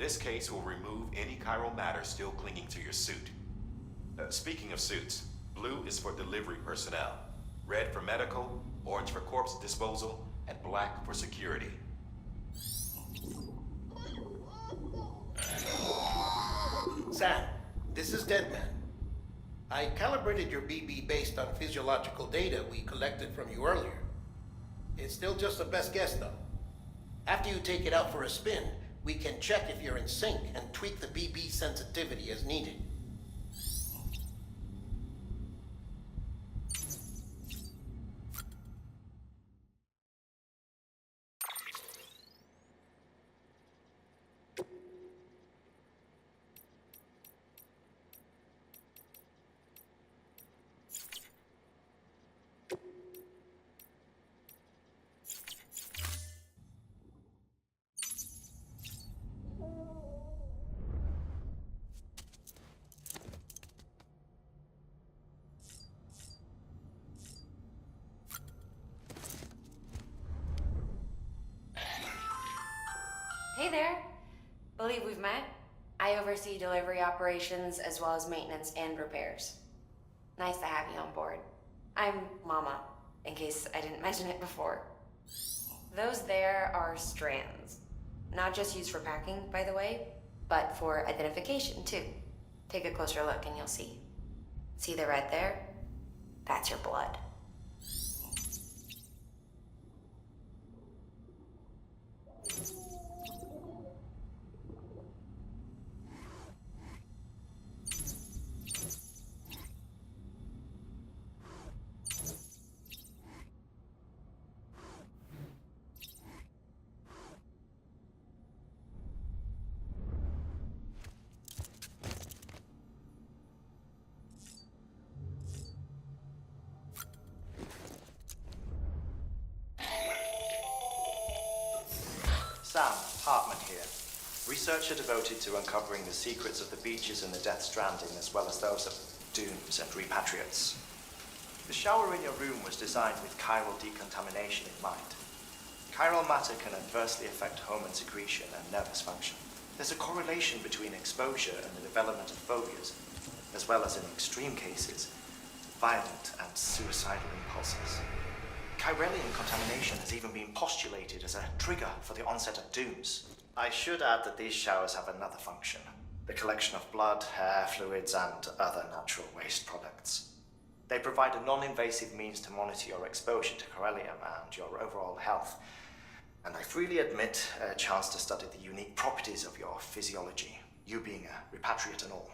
This case will remove any chiral matter still clinging to your suit. Speaking of suits, blue is for delivery personnel, red for medical, orange for corpse disposal, and black for security. Sam, this is Deadman. I calibrated your BB based on physiological data we collected from you earlier. It's still just a best guess, though. After you take it out for a spin, we can check if you're in sync and tweak the BB sensitivity as needed. Hey there. Believe we've met. I oversee delivery operations as well as maintenance and repairs. Nice to have you on board. I'm Mama, in case I didn't mention it before. Those there are strands. Not just used for packing, by the way, but for identification too. Take a closer look and you'll see. See the red there? That's your blood. Sam, Hartman here. Researcher devoted to uncovering the secrets of the beaches and the Death Stranding, as well as those of dooms and repatriates. The shower in your room was designed with chiral decontamination in mind. Chiral matter can adversely affect hormone secretion and nervous function. There's a correlation between exposure and the development of phobias, as well as in extreme cases, violent and suicidal impulses. Chiralian contamination has even been postulated as a trigger for the onset of dooms. I should add that these showers have another function: the collection of blood, hair, fluids, and other natural waste products. They provide a non-invasive means to monitor your exposure to chiralium and your overall health. And I freely admit a chance to study the unique properties of your physiology, you being a repatriate and all.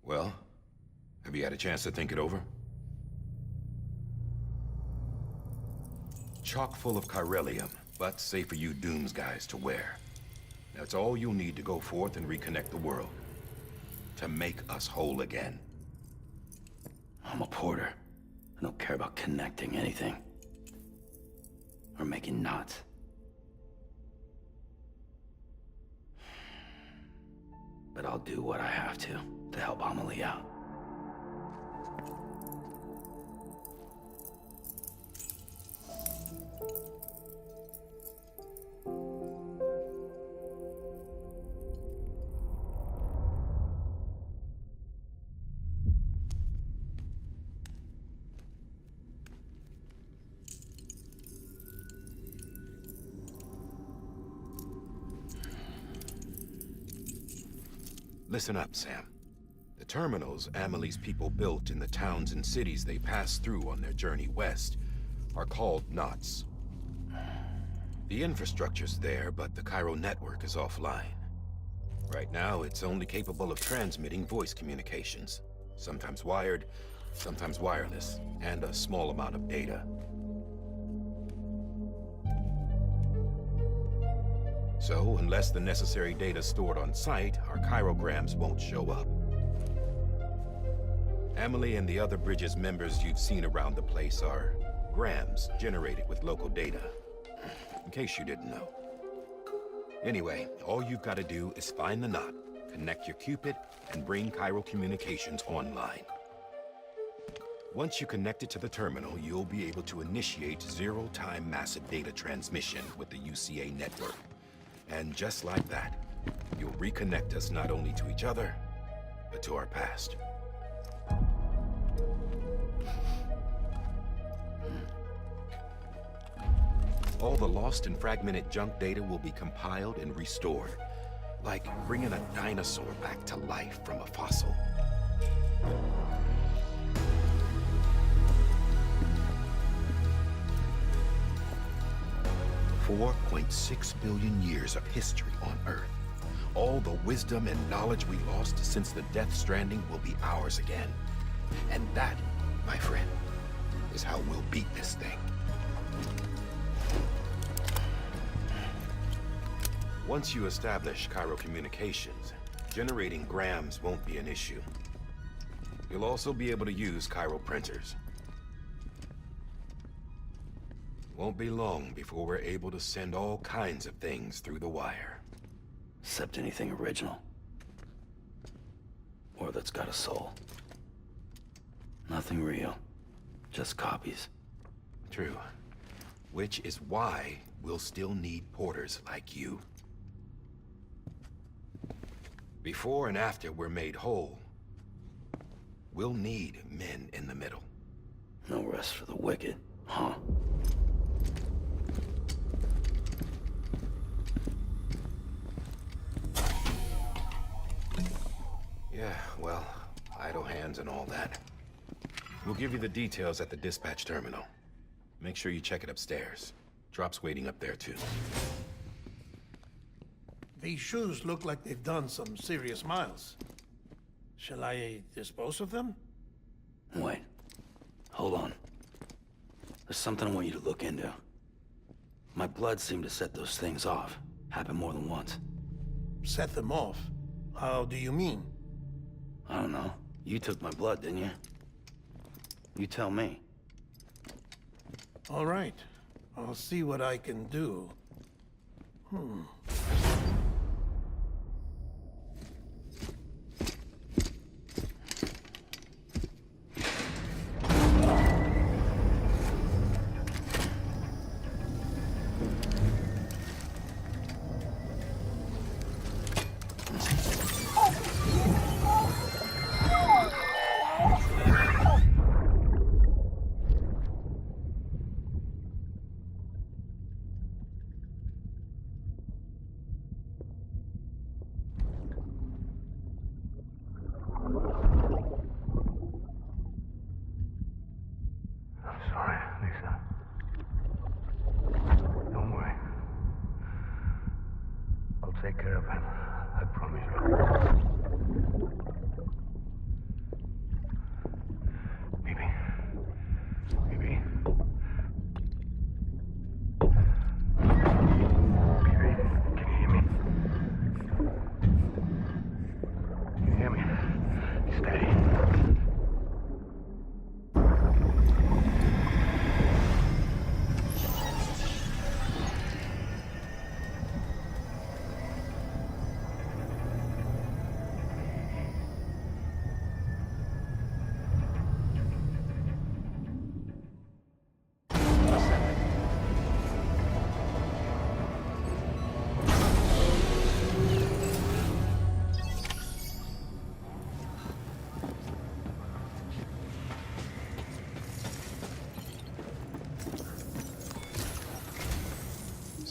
Well, have you had a chance to think it over? Chock full of chiralium, but safe for you Dooms guys to wear. That's all you'll need to go forth and reconnect the world. To make us whole again. I'm a porter. I don't care about connecting anything. Or making knots. But I'll do what I have to help Amelie out. Listen up, Sam. The terminals Amelie's people built in the towns and cities they passed through on their journey west are called knots. The infrastructure's there, but the Cairo network is offline. Right now, it's only capable of transmitting voice communications. Sometimes wired, sometimes wireless, and a small amount of data. So, unless the necessary data's stored on site, our chirograms won't show up. Amelie and the other Bridges members you've seen around the place are grams generated with local data. In case you didn't know. Anyway, all you've got to do is find the knot, connect your Cupid, and bring Cairo Communications online. Once you connect it to the terminal, you'll be able to initiate zero-time massive data transmission with the UCA network. And just like that, you'll reconnect us not only to each other, but to our past. All the lost and fragmented junk data will be compiled and restored, like bringing a dinosaur back to life from a fossil. $4.6 billion years of history on Earth. All the wisdom and knowledge we lost since the Death Stranding will be ours again. And that, my friend, is how we'll beat this thing. Once you establish Cairo Communications, generating grams won't be an issue. You'll also be able to use Cairo printers. Won't be long before we're able to send all kinds of things through the wire. Except anything original. Or that's got a soul. Nothing real. Just copies. True. Which is why we'll still need porters like you. Before and after we're made whole, we'll need men in the middle. No rest for the wicked, huh? Yeah, well, idle hands and all that. We'll give you the details at the dispatch terminal. Make sure you check it upstairs. Drop's waiting up there, too. These shoes look like they've done some serious miles. Shall I dispose of them? Wait. Hold on. There's something I want you to look into. My blood seemed to set those things off. Happened more than once. Set them off? How do you mean? I don't know. You took my blood, didn't you? You tell me. All right. I'll see what I can do. Take care of him. I promise you. Baby. Baby. Baby, can you hear me? Can you hear me? Steady.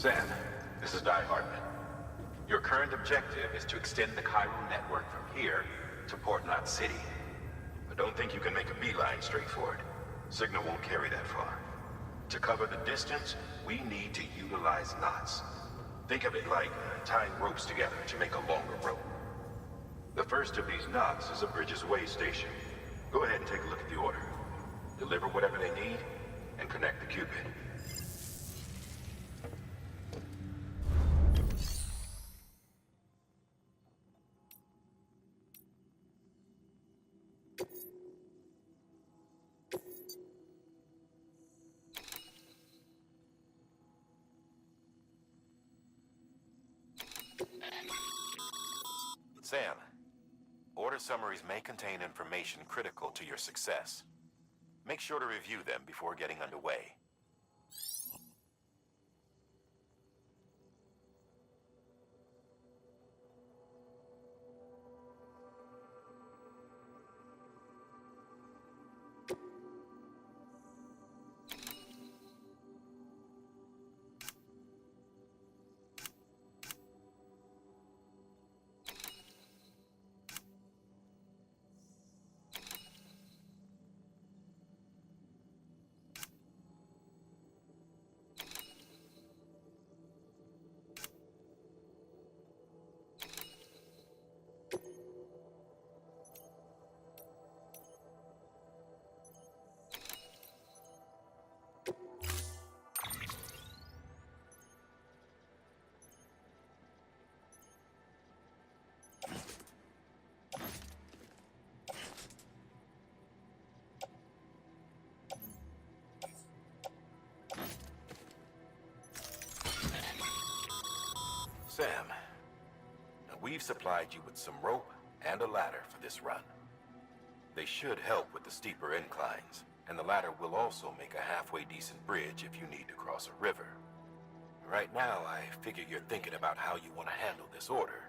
Sam, this is Di Hartman. Your current objective is to extend the chiral network from here to Port Knot City. But don't think you can make a beeline straight for it. Signal won't carry that far. To cover the distance, we need to utilize knots. Think of it like tying ropes together to make a longer rope. The first of these knots is a Bridges Way station. Go ahead and take a look at the order. Deliver whatever they need, and connect the Cupid. Sam, order summaries may contain information critical to your success. Make sure to review them before getting underway. Sam, now we've supplied you with some rope and a ladder for this run. They should help with the steeper inclines, and the ladder will also make a halfway decent bridge if you need to cross a river. Right now, I figure you're thinking about how you want to handle this order.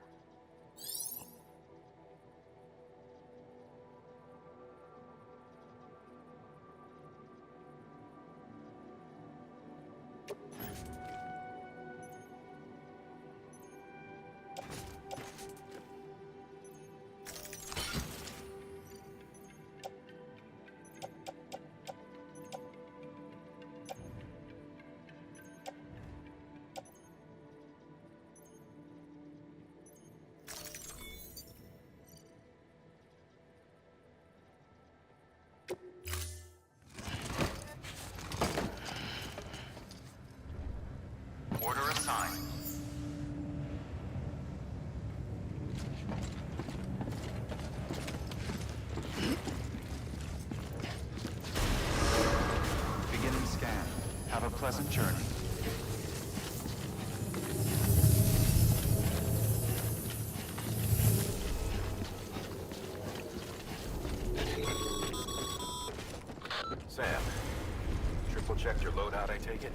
Order assigned. Beginning scan. Have a pleasant journey. Sam, triple check your loadout, I take it?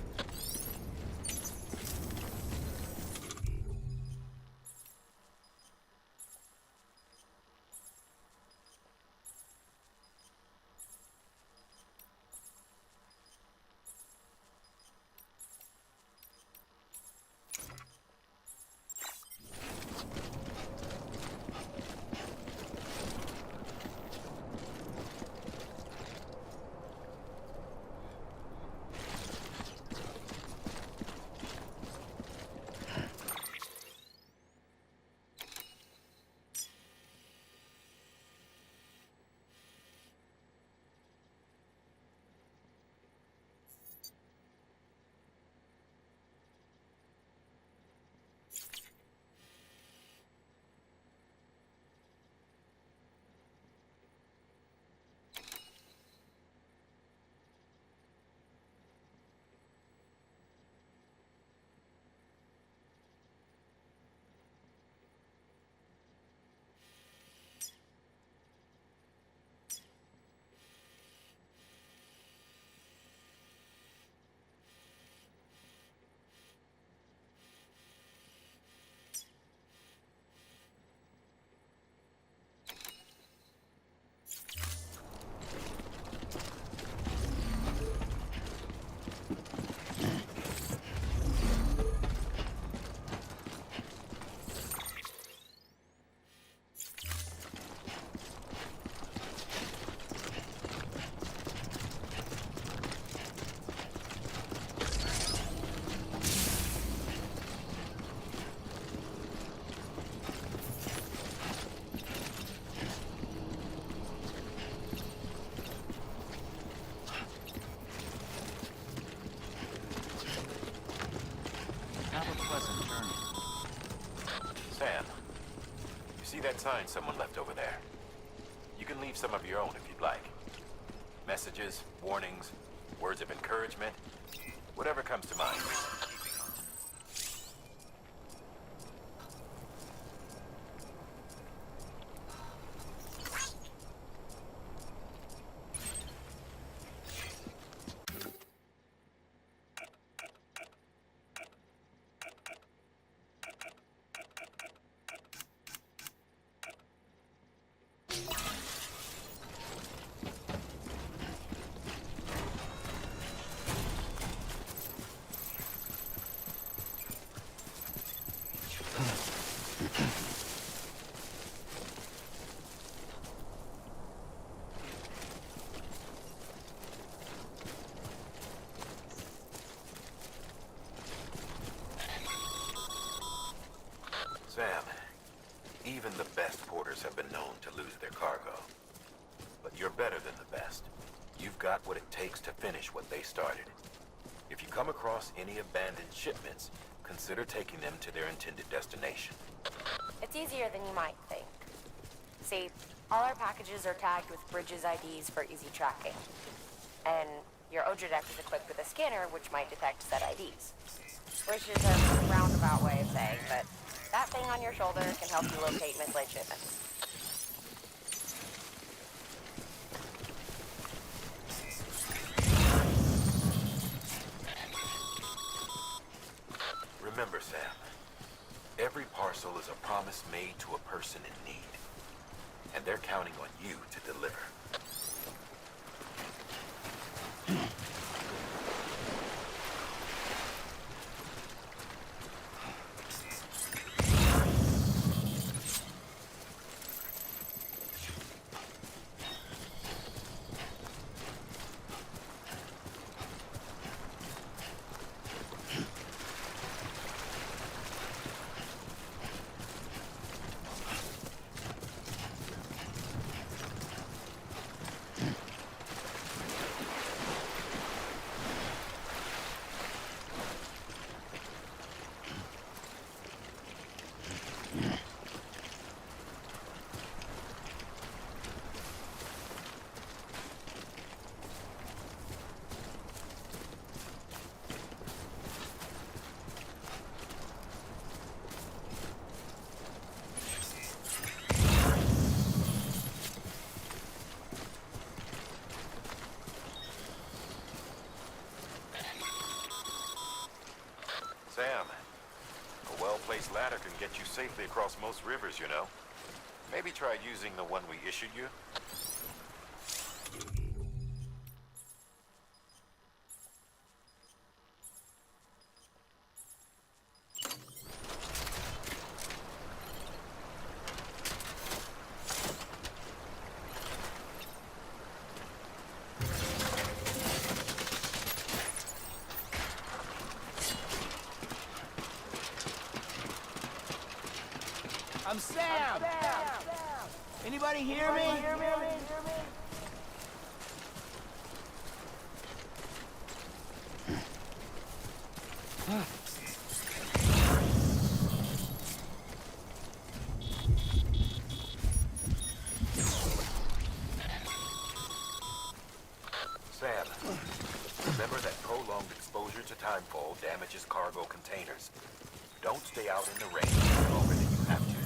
Have a pleasant journey. Sam, you see that sign someone left over there? You can leave some of your own if you'd like. Messages, warnings, words of encouragement, whatever comes to mind. Sam, even the best porters have been known to lose their cargo. But you're better than the best. You've got what it takes to finish what they started. If you come across any abandoned shipments, consider taking them to their intended destination. It's easier than you might think. See, all our packages are tagged with Bridges IDs for easy tracking. And your Ojodeck is equipped with a scanner which might detect said IDs. Which is a roundabout way of saying, but that thing on your shoulder can help you locate mislaid shipments. Remember, Sam, every parcel is a promise made to a person in need. And they're counting on you to deliver. Sam, a well-placed ladder can get you safely across most rivers, you know. Maybe try using the one we issued you. I'm Sam! Anybody hear me? Sam, remember that prolonged exposure to timefall damages cargo containers. Don't stay out in the rain longer than you have to.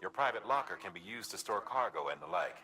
Your private locker can be used to store cargo and the like.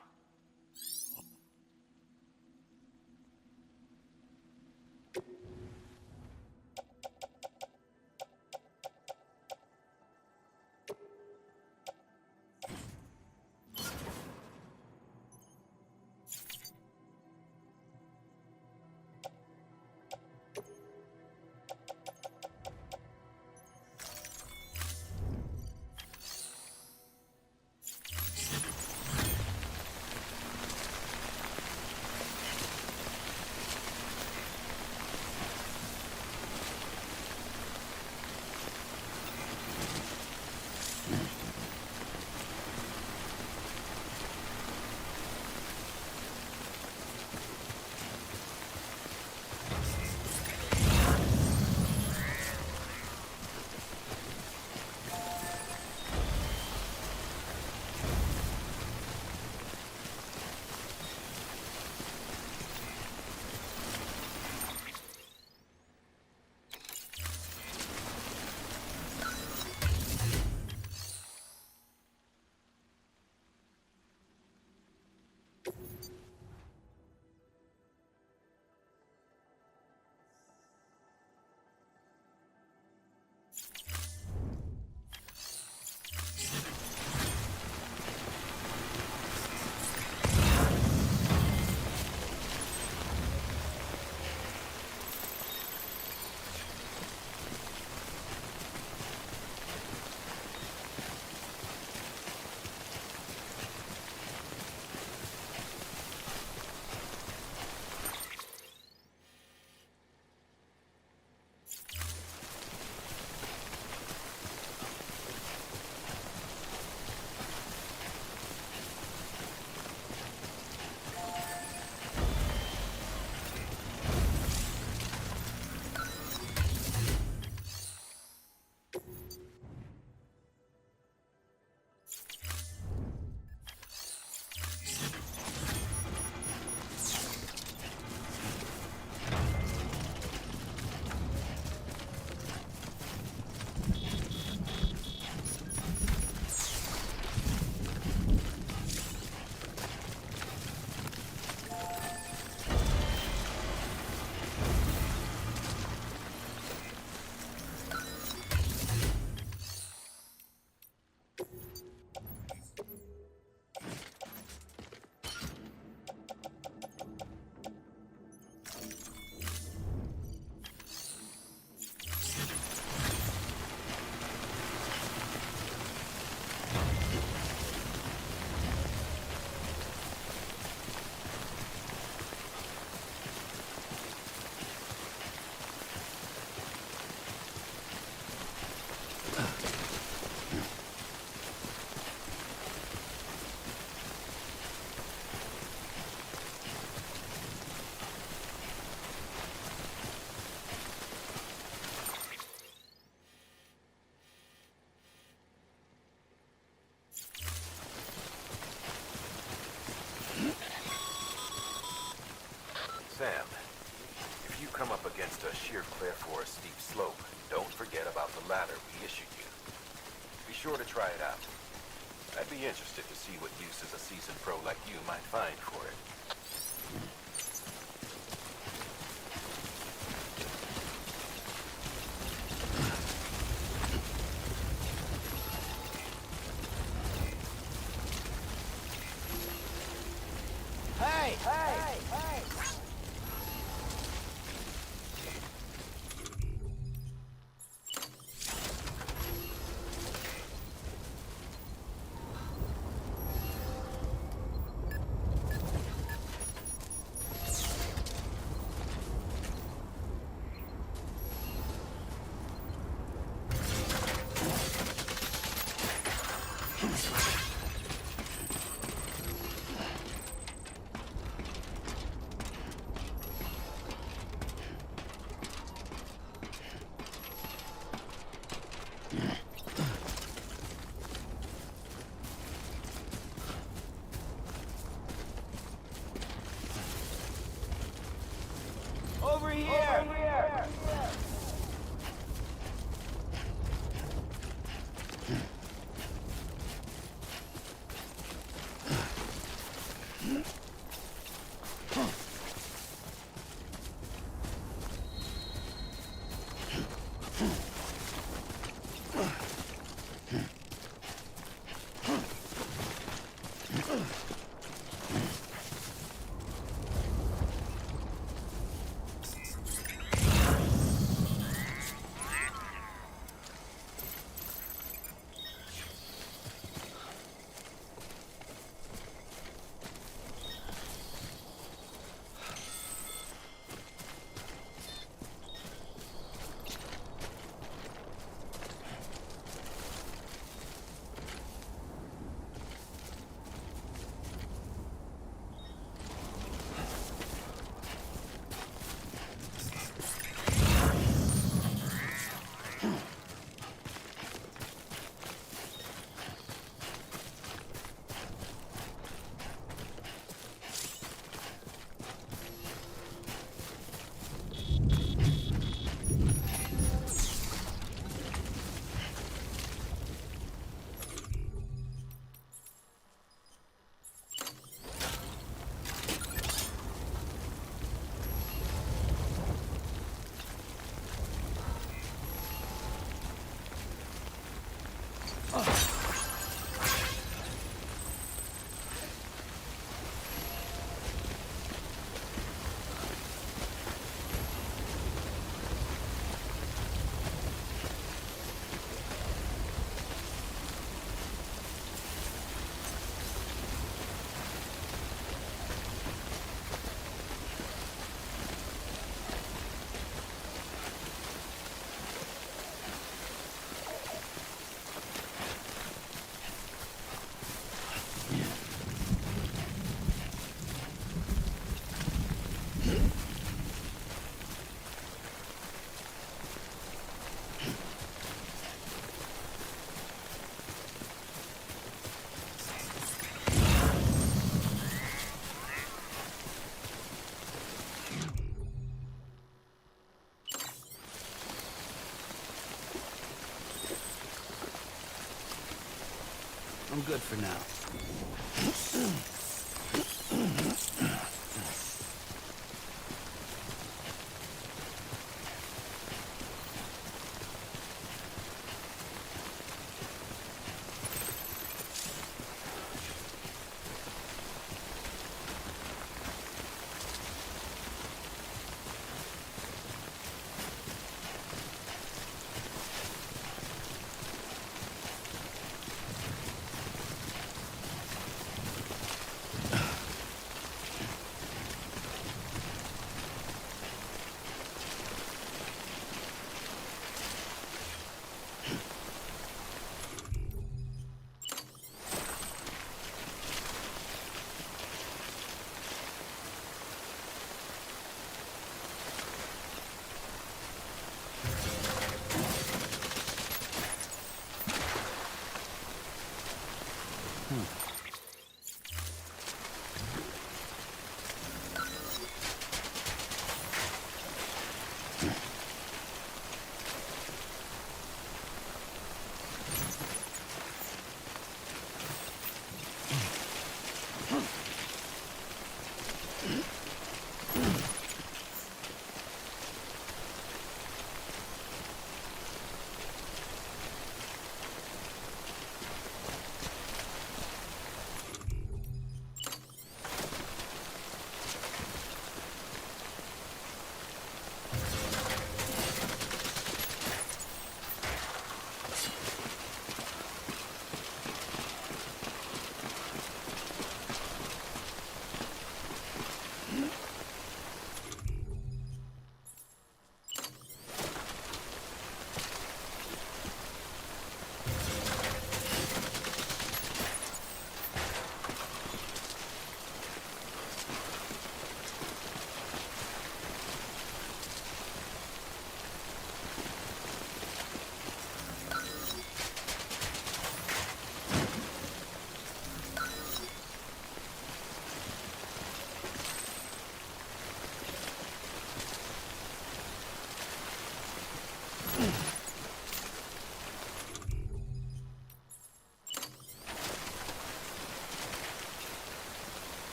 sure to try it out. I'd be interested to see what uses a seasoned pro like you might find for it. Hey! Hey! Hey! Over here! Over here! I'm good for now.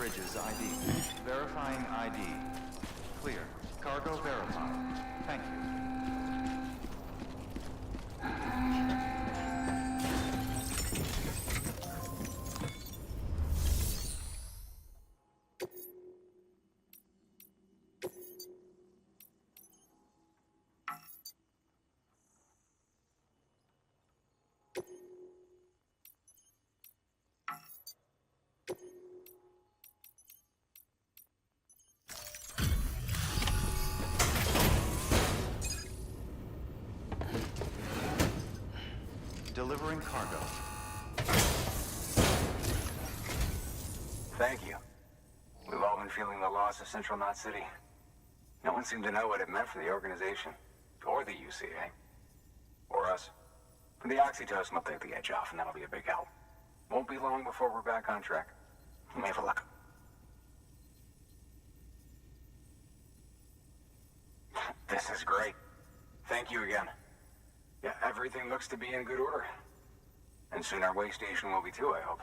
Bridges ID. Verifying ID. Clear. Cargo verified. Thank you. Delivering cargo. Thank you. We've all been feeling the loss of Central Knot City. No one seemed to know what it meant for the organization. Or the UCA. Or us. The oxytocin will take the edge off, and that'll be a big help. Won't be long before we're back on track. You may have a look. This is great. Thank you again. Yeah, everything looks to be in good order. And soon our way station will be too, I hope.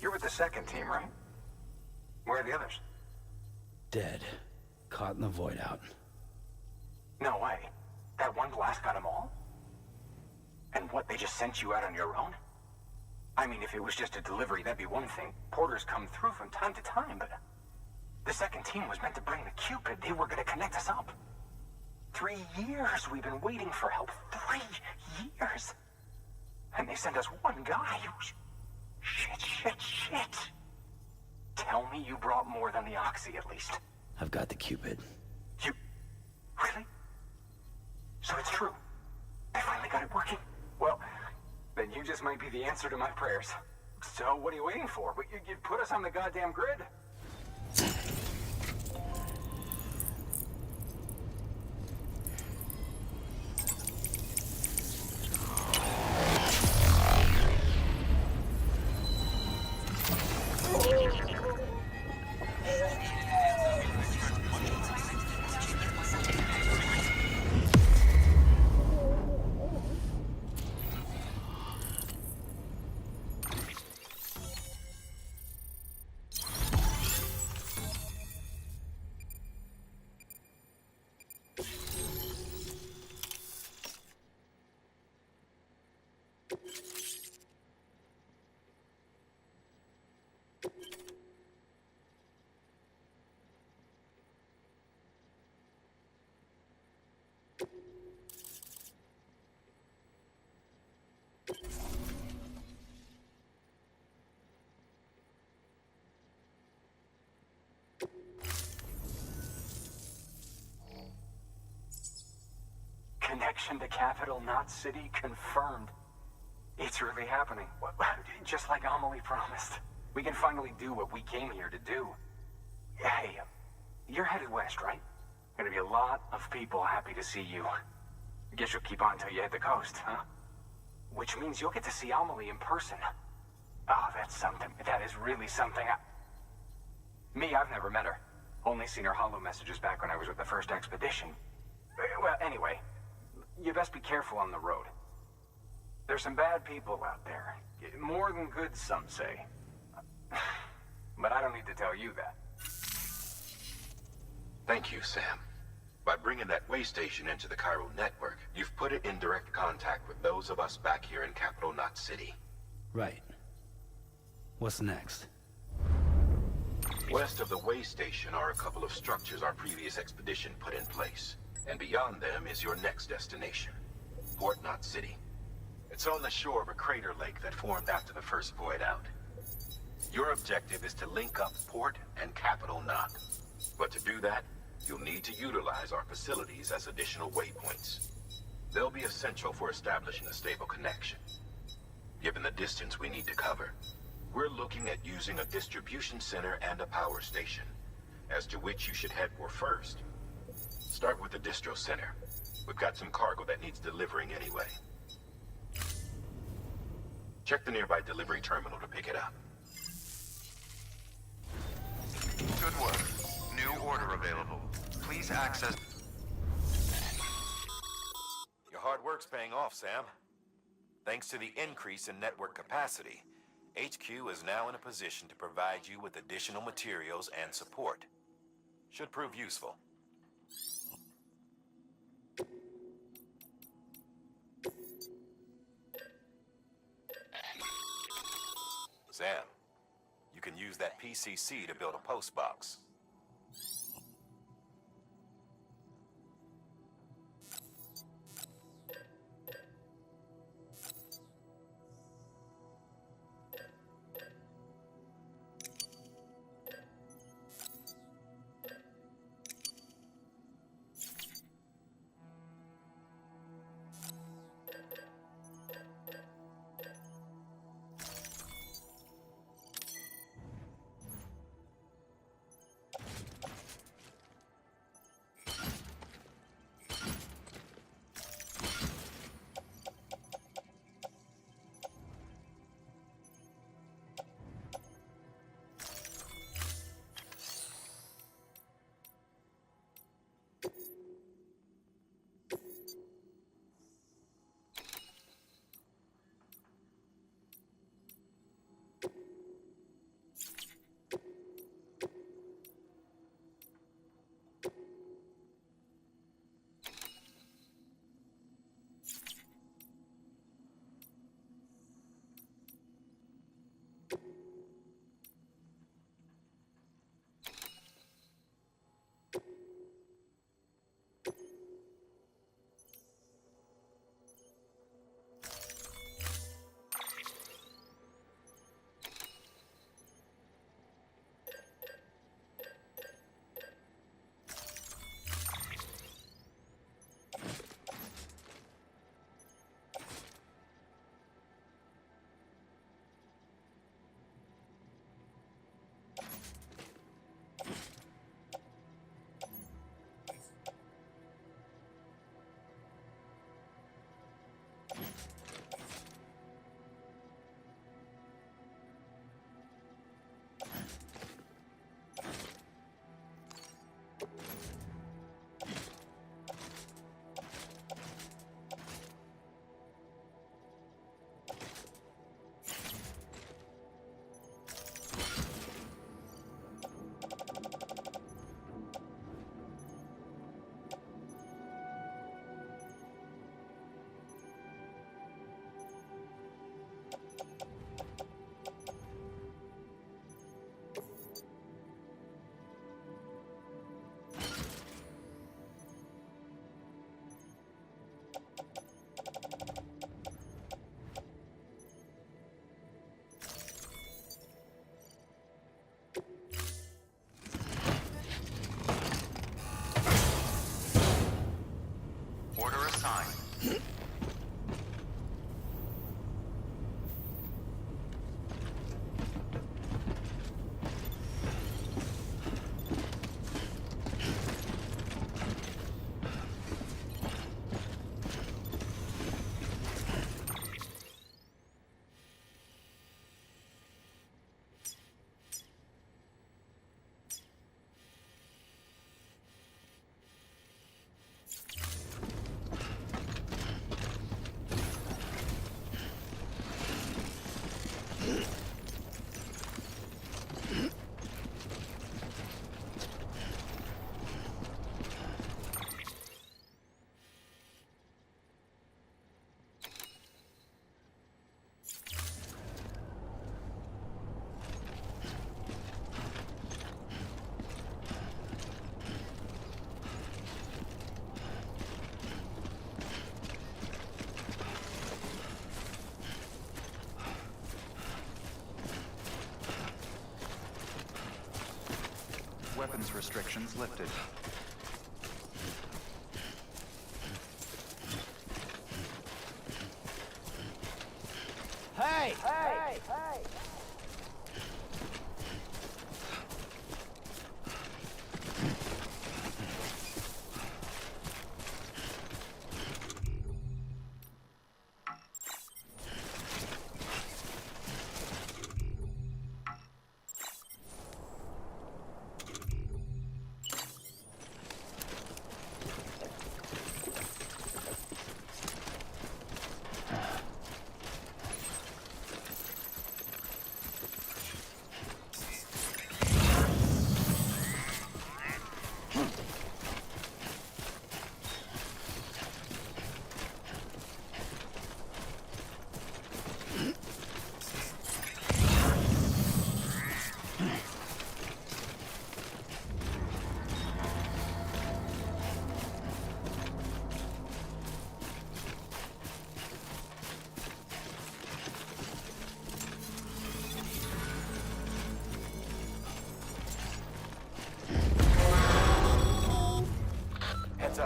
You're with the second team, right? Where are the others? Dead. Caught in the void out. No way. That one blast got them all? And what, they just sent you out on your own? I mean, if it was just a delivery, that'd be one thing. Porters come through from time to time, but... The second team was meant to bring the Cupid. They were gonna connect us up. 3 years we've been waiting for help. 3 years! And they sent us one guy. Shit. Tell me you brought more than the Oxy, at least. I've got the Cupid. You... Really? So it's true. They finally got it working? Well, then you just might be the answer to my prayers. So what are you waiting for? You put us on the goddamn grid. Connection to Capital Knot City confirmed. It's really happening. Just like Amelie promised. We can finally do what we came here to do. Hey, you're headed west, right? Gonna be a lot of people happy to see you. I guess you'll keep on until you hit the coast, huh? Which means you'll get to see Amelie in person. Oh, that's something. That is really something. Me, I've never met her. Only seen her holo messages back when I was with the first expedition. Well, anyway, you best be careful on the road. There's some bad people out there. More than good, some say. But I don't need to tell you that. Thank you, Sam. By bringing that way station into the Chiral network, you've put it in direct contact with those of us back here in Capital Knot City. Right. What's next? West of the way station are a couple of structures our previous expedition put in place. And beyond them is your next destination, Port Knot City. It's on the shore of a crater lake that formed after the first void out. Your objective is to link up Port and Capital Knot. But to do that, you'll need to utilize our facilities as additional waypoints. They'll be essential for establishing a stable connection. Given the distance we need to cover, we're looking at using a distribution center and a power station, as to which you should head for first. Start with the distro center. We've got some cargo that needs delivering anyway. Check the nearby delivery terminal to pick it up. Good work. New order available. Please access... Your hard work's paying off, Sam. Thanks to the increase in network capacity, HQ is now in a position to provide you with additional materials and support. Should prove useful. Sam, you can use that PCC to build a post box. Weapons restrictions lifted. Hey! Hey! Hey!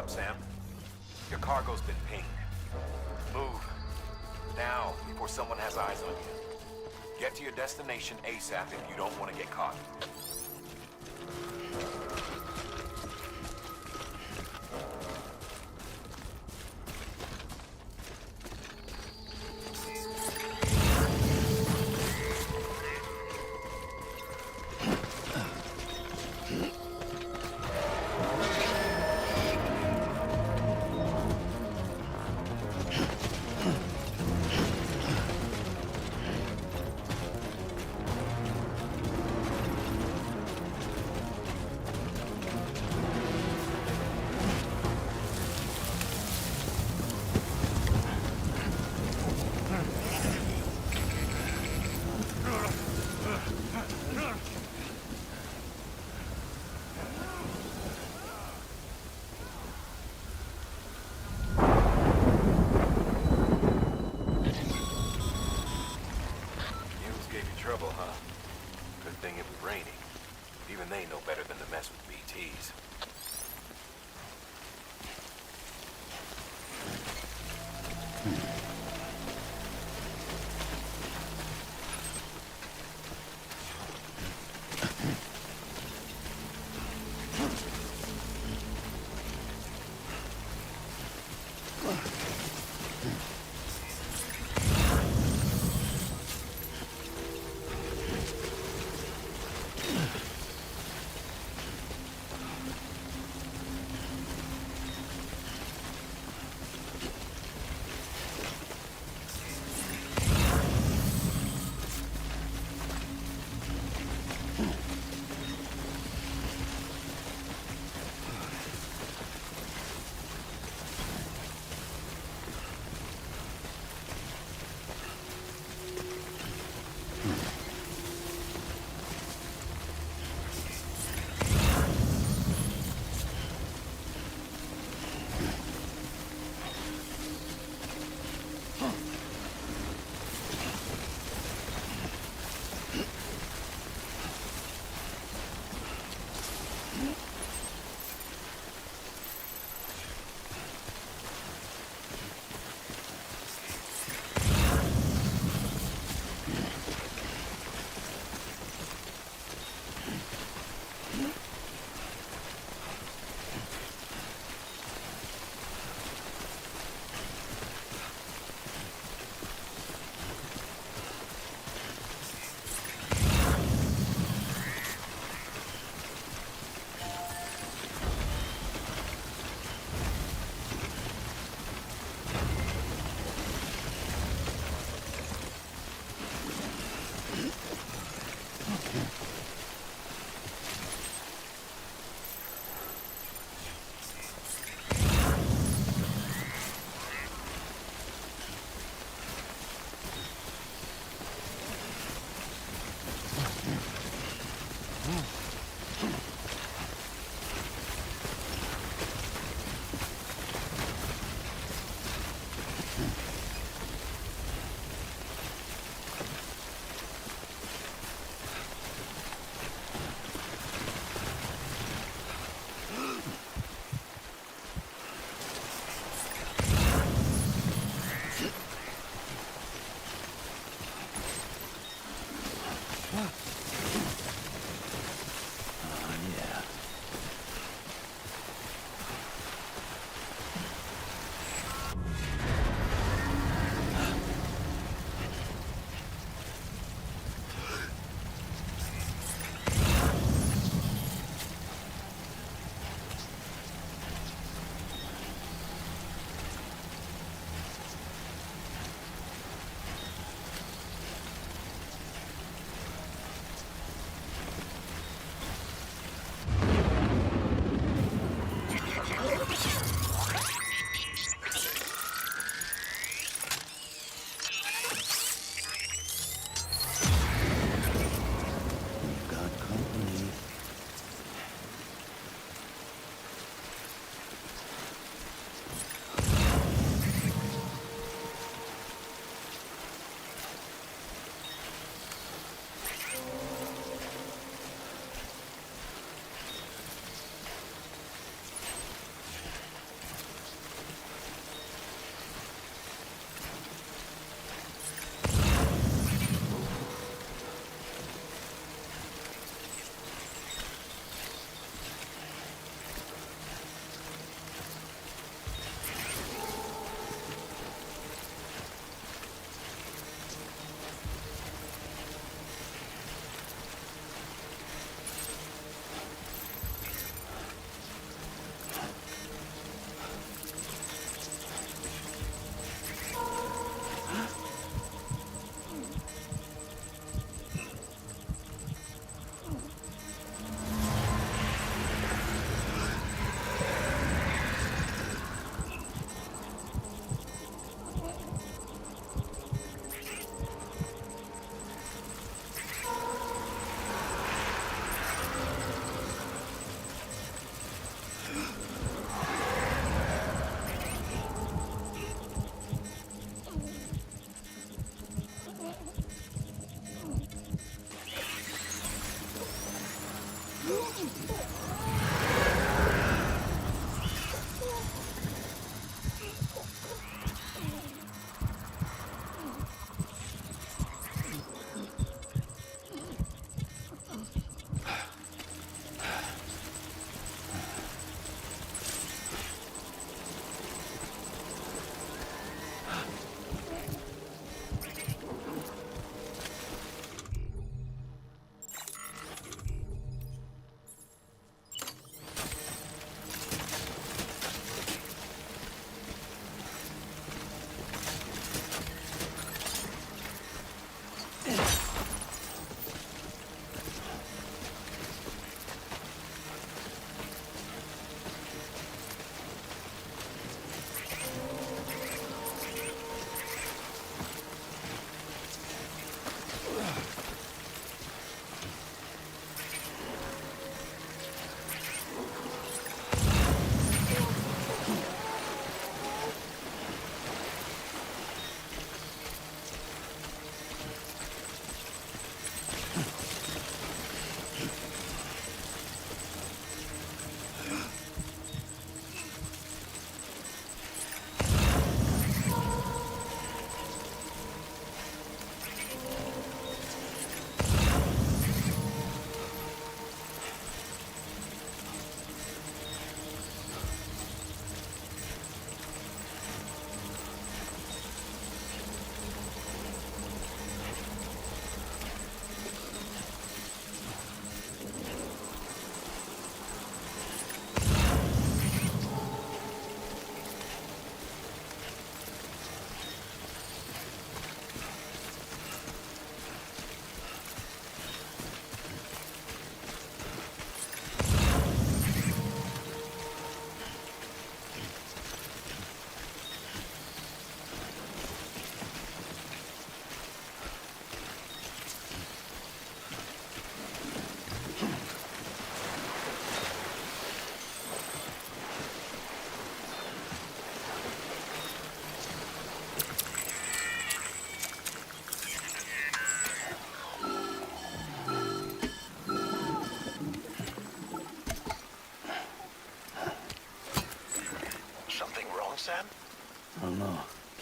up, Sam? Your cargo's been pinged. Move. Now, before someone has eyes on you. Get to your destination ASAP if you don't want to get caught. Trouble, huh? Good thing it was raining. Even they know better than to mess with BTs.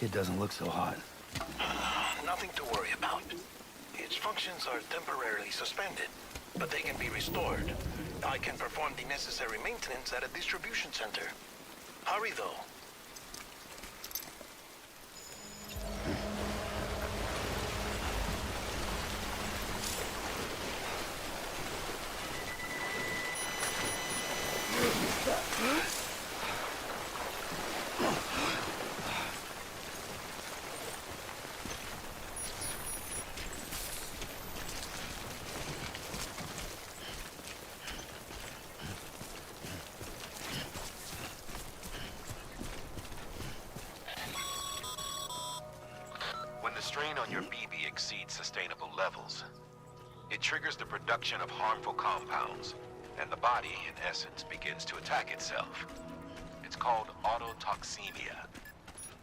Kid doesn't look so hot. Nothing to worry about. Its functions are temporarily suspended, but they can be restored. I can perform the necessary maintenance at a distribution center. Hurry, though. When the strain on your BB exceeds sustainable levels, it triggers the production of harmful compounds, and the body, in essence, begins to attack itself. It's called autotoxemia.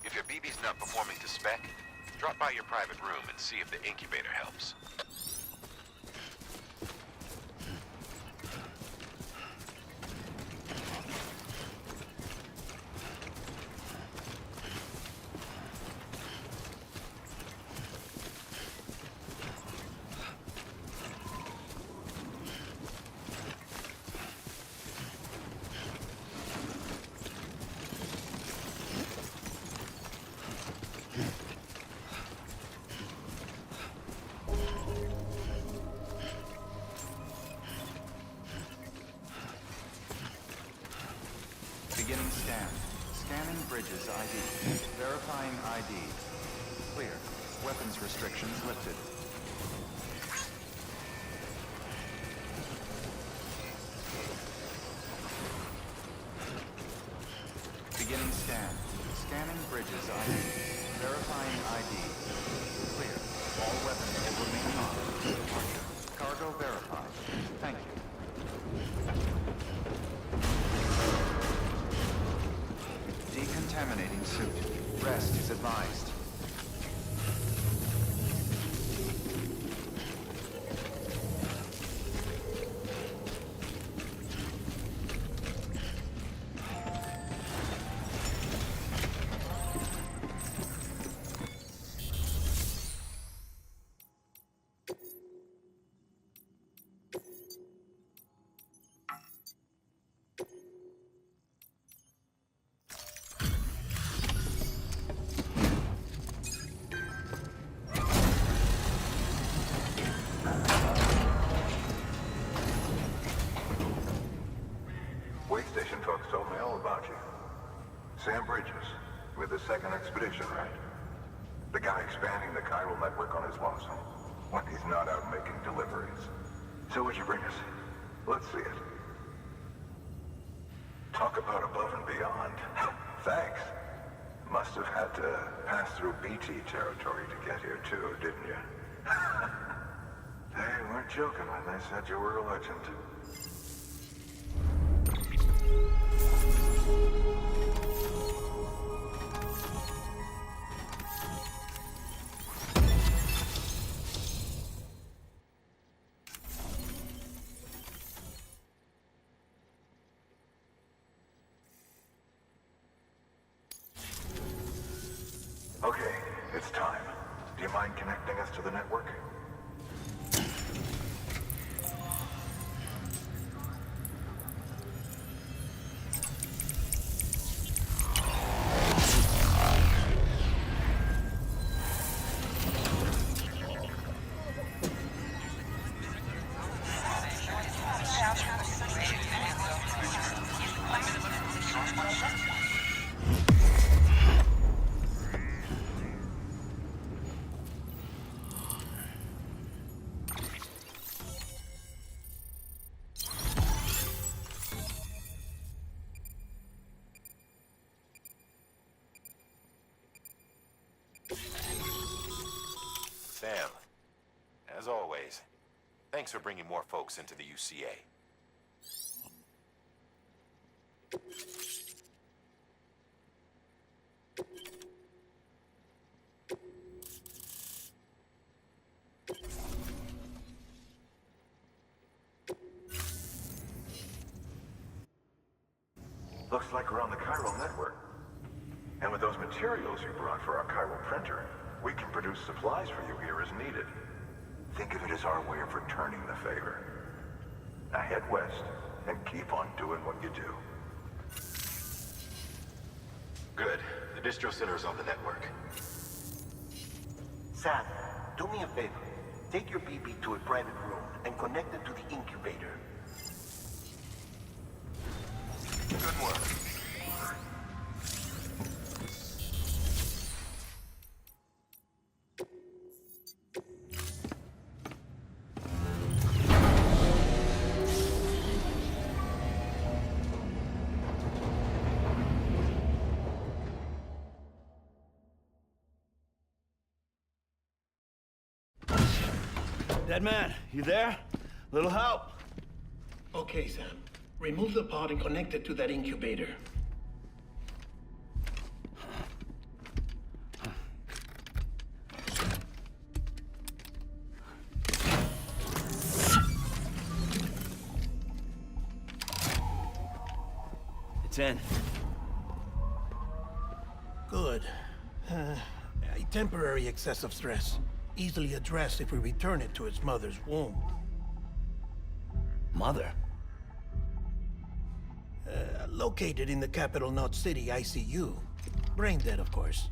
If your BB's not performing to spec, drop by your private room and see if the incubator helps. Beginning scan. Scanning bridges ID. Verifying ID. Clear. Weapons restrictions lifted. Beginning scan. Scanning bridges ID. Verifying ID. Clear. All weapons will remain on. Departure. Cargo verified. Thank you. Decontaminating suit. Rest is advised. Station folks told me all about you. Sam Bridges, with the second expedition, right? The guy expanding the chiral network on his lonesome, when he's not out making deliveries. So what'd you bring us? Let's see it. Talk about above and beyond. Thanks. Must have had to pass through BT territory to get here too, didn't you? They weren't joking when they said you were a legend. Okay, it's time. Do you mind connecting us to the network? Sam, as always, thanks for bringing more folks into the UCA. Looks like we're on the chiral network. And with those materials you brought for our chiral printer, we can produce supplies for you here as needed. Think of it as our way of returning the favor. Now head west and keep on doing what you do. Good. The distro center is on the network. Sam, do me a favor. Take your BB to a private room and connect it to the incubator. Good work. Dead man, you there? Little help? Okay, Sam. Remove the pod and connect it to that incubator. It's in. Good. A temporary excess of stress. Easily addressed if we return it to its mother's womb. Mother? Located in the capital Knot City ICU. Brain dead, of course.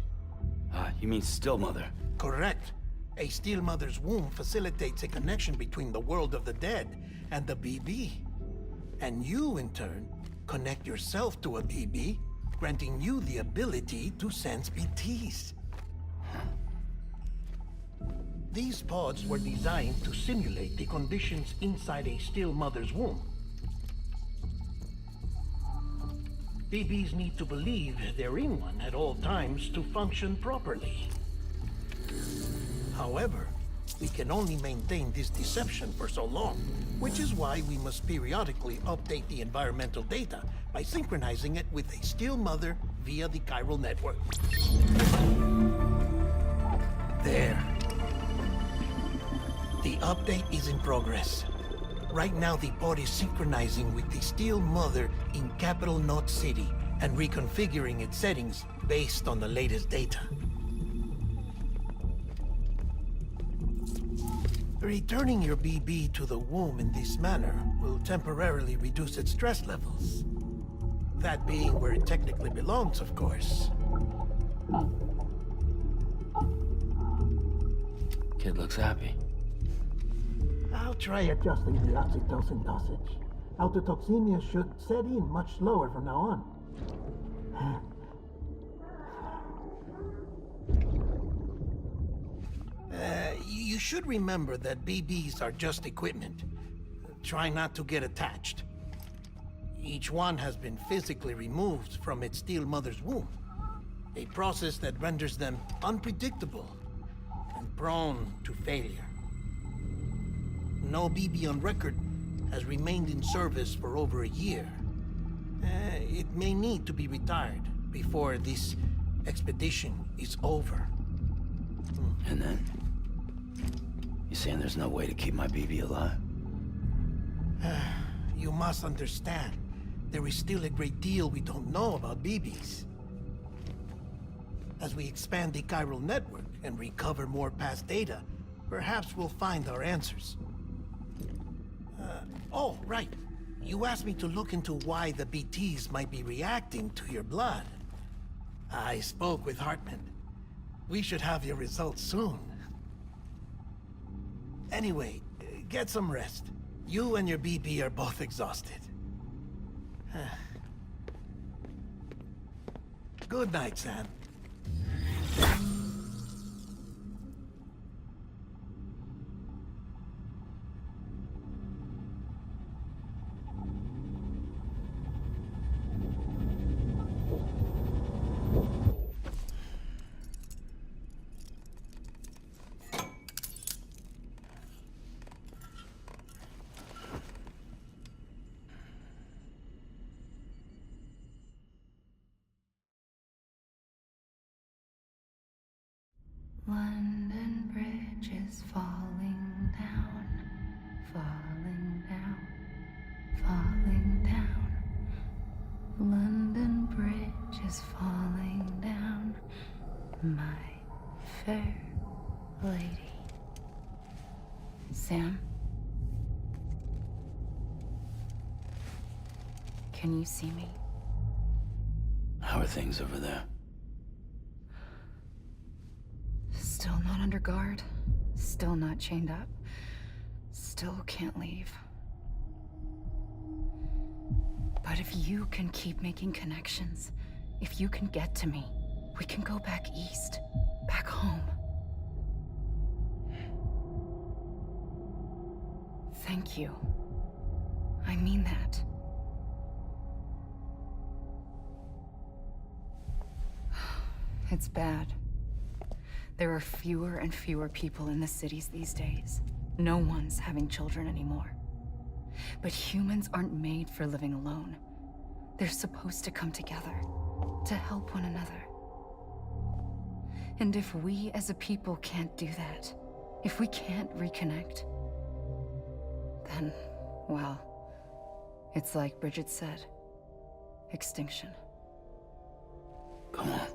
You mean still mother? Correct. A still mother's womb facilitates a connection between the world of the dead and the BB. And you, in turn, connect yourself to a BB, granting you the ability to sense BTs. These pods were designed to simulate the conditions inside a still mother's womb. BBs need to believe they're in one at all times to function properly. However, we can only maintain this deception for so long, which is why we must periodically update the environmental data by synchronizing it with a still mother via the chiral network. There. The update is in progress. Right now, the pod is synchronizing with the still mother in capital Knot City and reconfiguring its settings based on the latest data. Returning your BB to the womb in this manner will temporarily reduce its stress levels. That being where it technically belongs, of course. Kid looks happy. I'll try adjusting the oxytocin dosage. Autotoxemia should set in much slower from now on. You should remember that BBs are just equipment. Try not to get attached. Each one has been physically removed from its still mother's womb. A process that renders them unpredictable and prone to failure. No BB on record has remained in service for over a year. It may need to be retired before this expedition is over. And then? You saying there's no way to keep my BB alive? You must understand, there is still a great deal we don't know about BBs. As we expand the chiral network and recover more past data, perhaps we'll find our answers. Oh, right. You asked me to look into why the BTs might be reacting to your blood. I spoke with Hartman. We should have your results soon. Anyway, get some rest. You and your BB are both exhausted. Good night, Sam. London Bridge is falling down, falling down, falling down. London Bridge is falling down. My fair lady. Sam? Can you see me? How are things over there? Still not under guard. Still not chained up. Still can't leave. But if you can keep making connections, if you can get to me, we can go back east. Back home. Thank you. I mean that. It's bad. There are fewer and fewer people in the cities these days. No one's having children anymore. But humans aren't made for living alone. They're supposed to come together, to help one another. And if we as a people can't do that, if we can't reconnect, then, well, it's like Bridget said, extinction. Come on.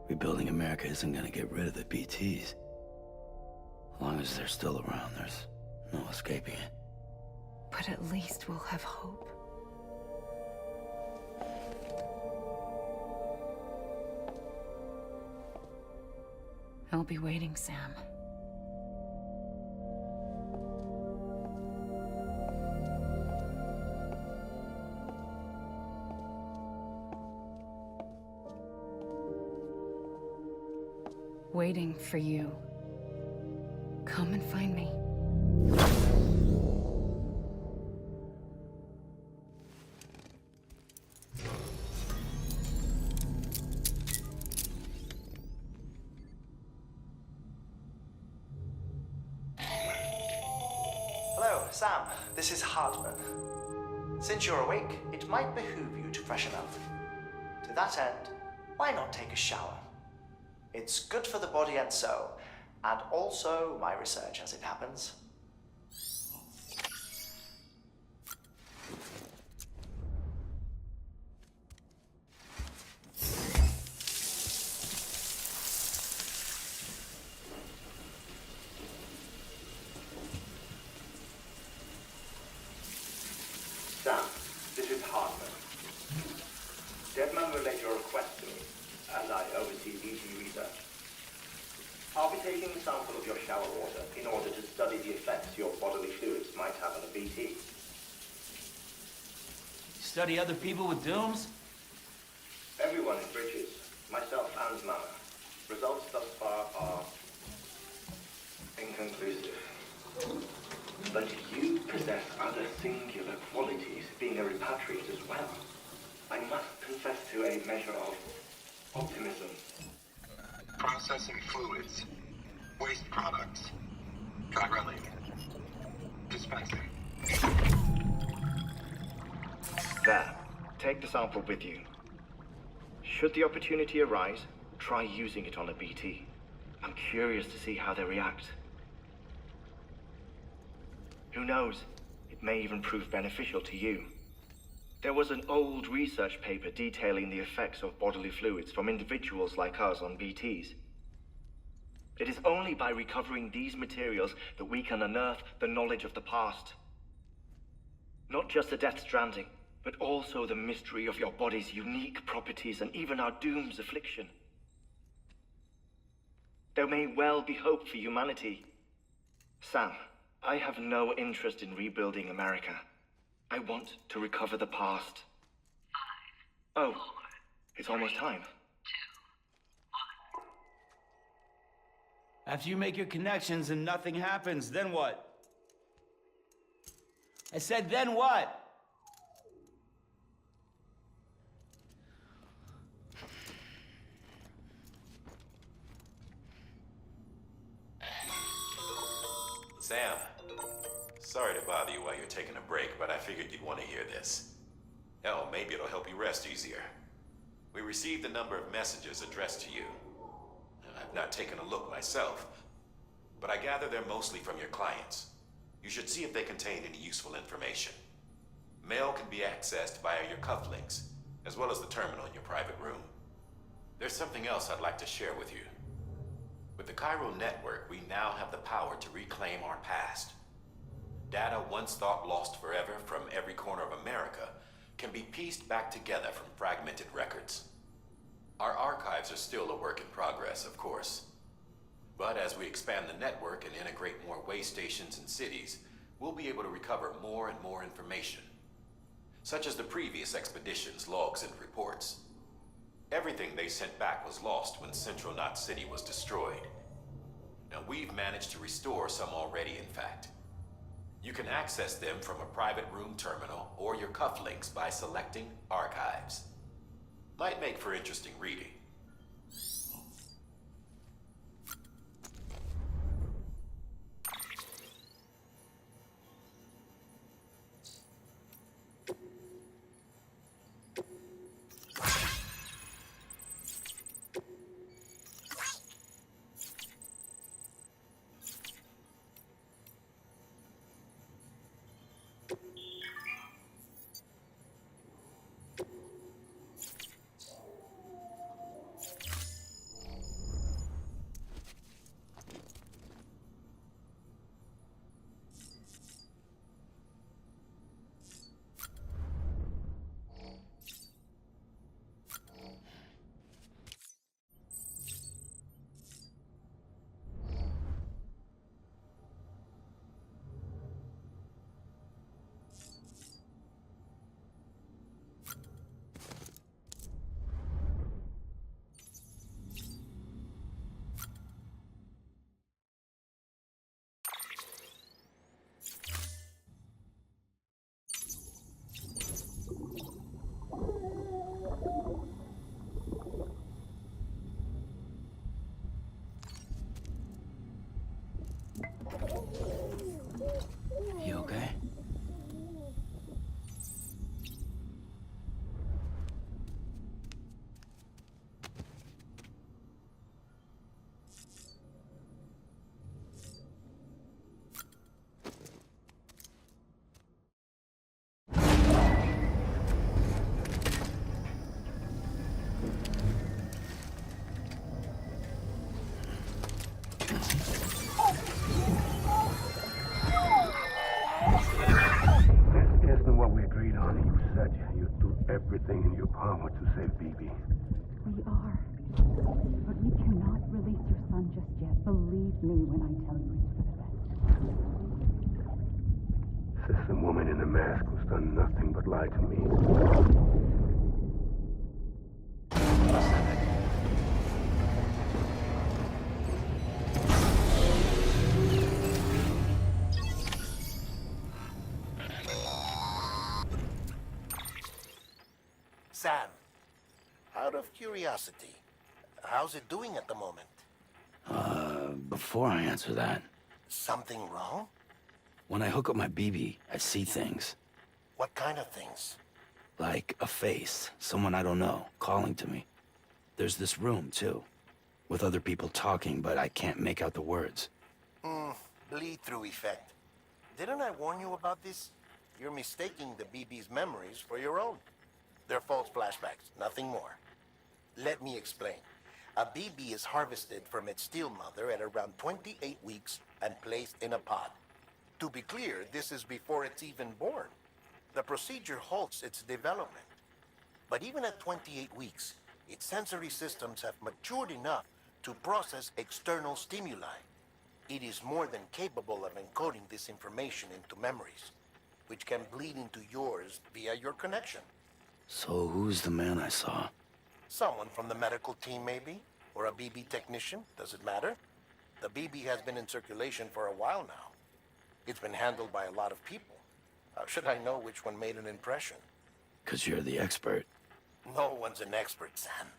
Rebuilding America isn't gonna get rid of the BTs. As long as they're still around, there's no escaping it. But at least we'll have hope. I'll be waiting, Sam. Waiting for you. Come and find me. Hello, Sam. This is Hartman. Since you're awake, it might behoove you to freshen up. To that end, why not take a shower? It's good for the body and soul, and also my research as it happens. Sam, this is Hartman. Deadman relayed your request to me, as I oversee BT research. I'll be taking a sample of your shower water in order to study the effects your bodily fluids might have on a BT. Study other people with dooms? Everyone in Bridges, myself and Mama. Results thus far are inconclusive. But you possess other singular qualities, being a repatriate as well. I must confess to a measure of optimism. Processing fluids. Waste products. Drilling. Dispensing. There. Take the sample with you. Should the opportunity arise, try using it on a BT. I'm curious to see how they react. Who knows? It may even prove beneficial to you. There was an old research paper detailing the effects of bodily fluids from individuals like us on BTs. It is only by recovering these materials that we can unearth the knowledge of the past. Not just the Death Stranding, but also the mystery of your body's unique properties and even our doom's affliction. There may well be hope for humanity. Sam, I have no interest in rebuilding America. I want to recover the past. 5, oh, 4, it's almost time. 2, 1. After you make your connections and nothing happens, then what? I said, then what? Sam, sorry to bother you while you're taking a break, but I figured you'd want to hear this. Hell, maybe it'll help you rest easier. We received a number of messages addressed to you. I've not taken a look myself, but I gather they're mostly from your clients. You should see if they contain any useful information. Mail can be accessed via your cufflinks, as well as the terminal in your private room. There's something else I'd like to share with you. With the chiral network, we now have the power to reclaim our past. Data once thought lost forever from every corner of America can be pieced back together from fragmented records. Our archives are still a work in progress, of course. But as we expand the network and integrate more way stations and cities, we'll be able to recover more and more information, such as the previous expedition's logs and reports. Everything they sent back was lost when Central Knot City was destroyed. Now we've managed to restore some already, in fact. You can access them from a private room terminal or your cufflinks by selecting Archives. Might make for interesting reading. You okay? This isn't what we agreed on. You said you'd do everything in your power to save BB. We are. But we cannot release your son just yet. Believe me when I tell you it's for the best. Says the woman in the mask who's done nothing but lie to me. Sam, out of curiosity, how's it doing at the moment? Before I answer that, Something wrong? when I hook up my BB, I see things. What kind of things? Like a face, someone I don't know, calling to me. There's this room, too, with other people talking, but I can't make out the words. Bleed-through effect. Didn't I warn you about this? You're mistaking the BB's memories for your own. They're false flashbacks, nothing more. Let me explain. A BB is harvested from its steel mother at around 28 weeks and placed in a pod. To be clear, this is before it's even born. The procedure halts its development. But even at 28 weeks, its sensory systems have matured enough to process external stimuli. It is more than capable of encoding this information into memories, which can bleed into yours via your connection. So who's the man I saw? Someone from the medical team, maybe? Or a BB technician? Does it matter? The BB has been in circulation for a while now. It's been handled by a lot of people. How should I know which one made an impression? 'Cause you're the expert. No one's an expert, Sam.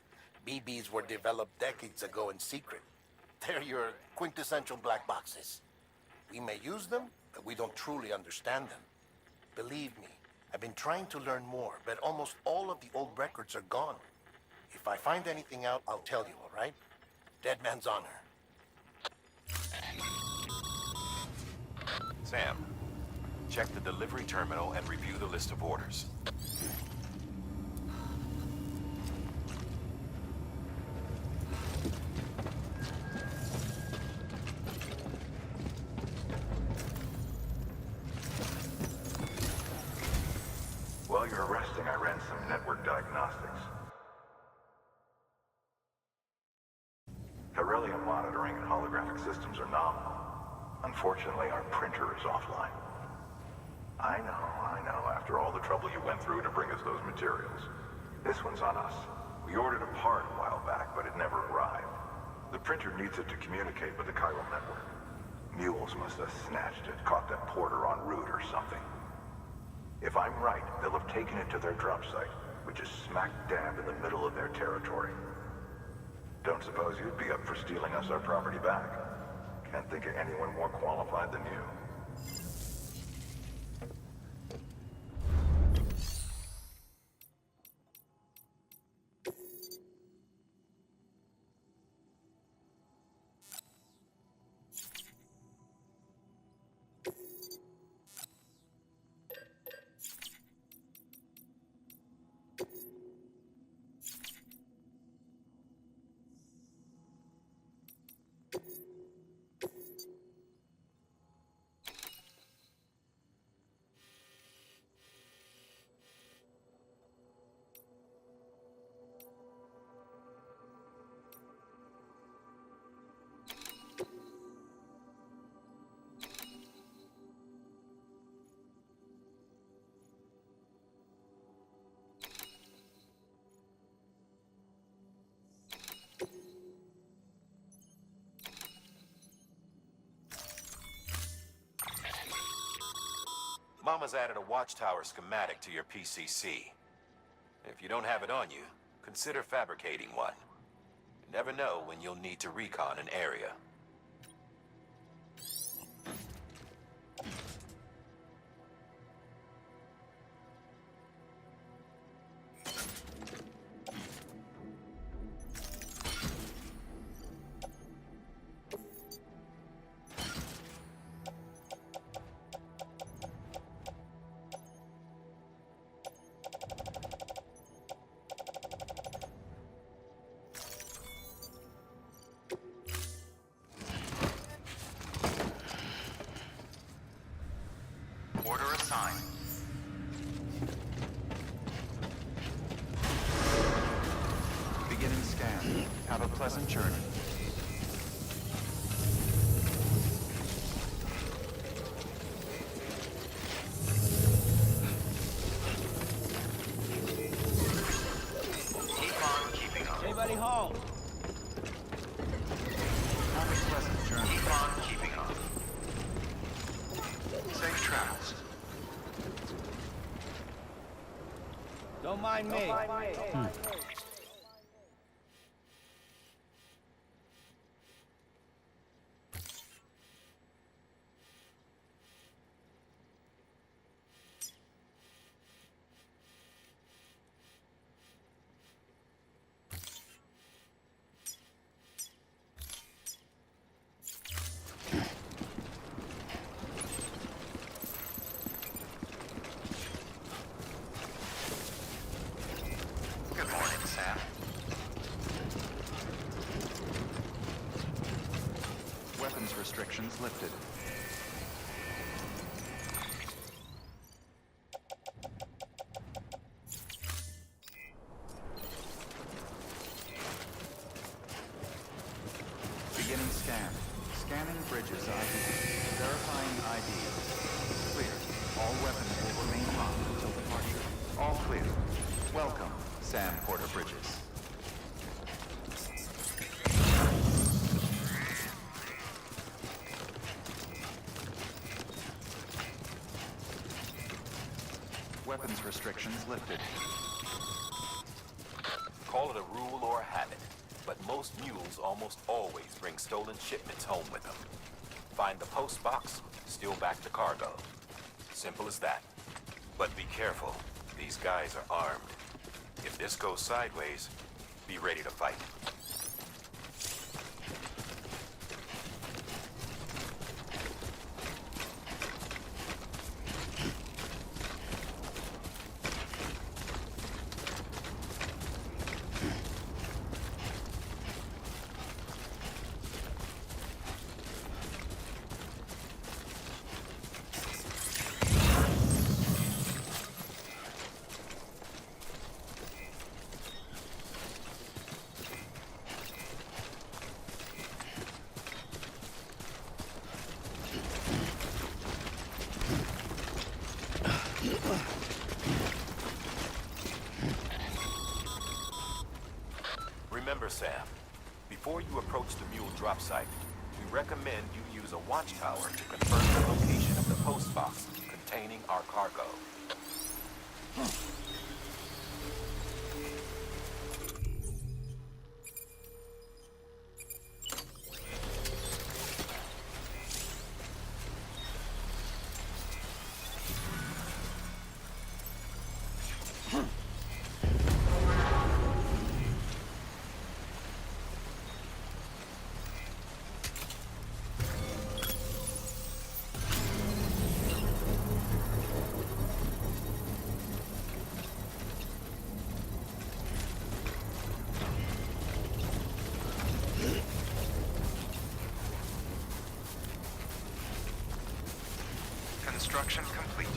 BBs were developed decades ago in secret. They're your quintessential black boxes. We may use them, but we don't truly understand them. Believe me, I've been trying to learn more, but almost all of the old records are gone. If I find anything out, I'll tell you, all right? Dead man's honor. Sam, check the delivery terminal and review the list of orders. ran some network diagnostics. Beryllium monitoring and holographic systems are nominal. Unfortunately, our printer is offline. I know, after all the trouble you went through to bring us those materials. This one's on us. We ordered a part a while back, but it never arrived. The printer needs it to communicate with the chiral network. Mules must have snatched it, caught that porter en route or something. If I'm right, they'll have taken it to their drop site, which is smack dab in the middle of their territory. Don't suppose you'd be up for stealing us our property back? Can't think of anyone more qualified than you. Mama's added a watchtower schematic to your PCC. If you don't have it on you, consider fabricating one. You never know when you'll need to recon an area. Order assigned. Beginning scan. Have a pleasant journey. Keep on keeping on. Anybody home? Have a pleasant journey. Keep on keeping on. Safe travels. Don't mind me. Good morning, Sam. Weapons restrictions lifted. Beginning scan. Scanning bridges ID. Verifying ID. Clear. All weapons will remain locked until departure. All clear. Welcome, Sam Porter Bridges. Weapons restrictions lifted. Call it a rule or a habit, but most mules almost always bring stolen shipments home with them. Find the post box, steal back the cargo. Simple as that. But be careful. These guys are armed. If this goes sideways, be ready to fight. Remember, Sam, before you approach the mule drop site, we recommend you use a watchtower to confirm the location of the post box containing our cargo. Construction complete.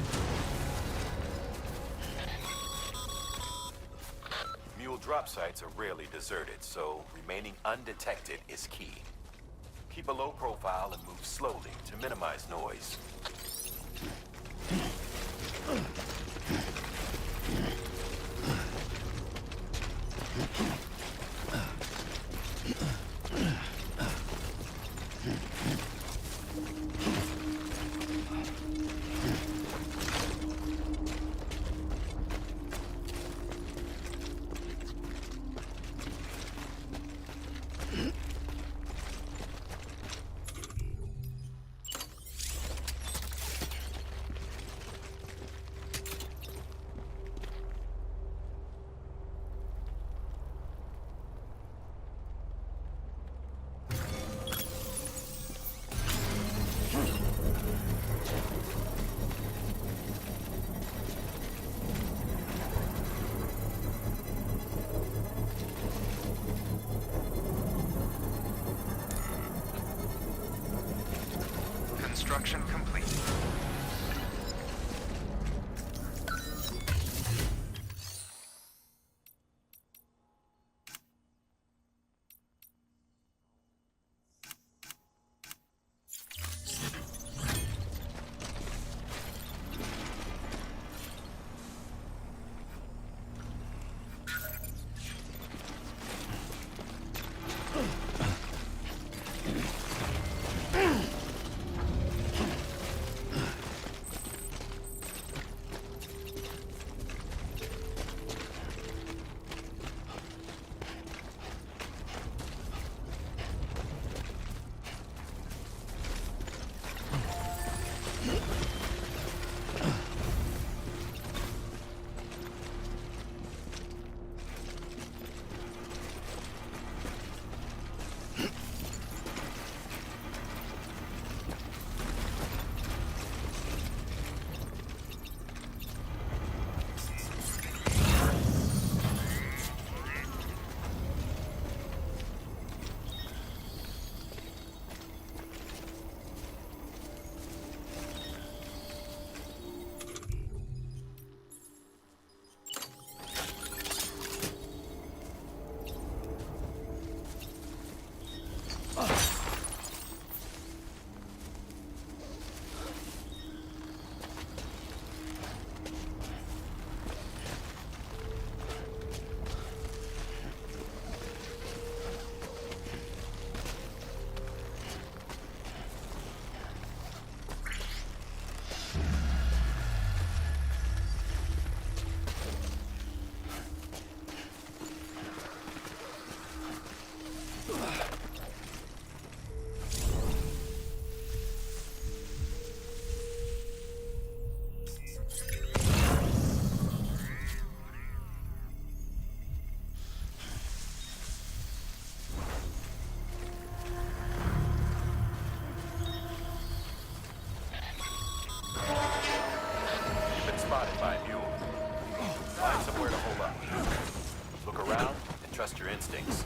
Mule drop sites are rarely deserted, so remaining undetected is key. Keep a low profile and move slowly to minimize noise. Construction complete. Trust your instincts.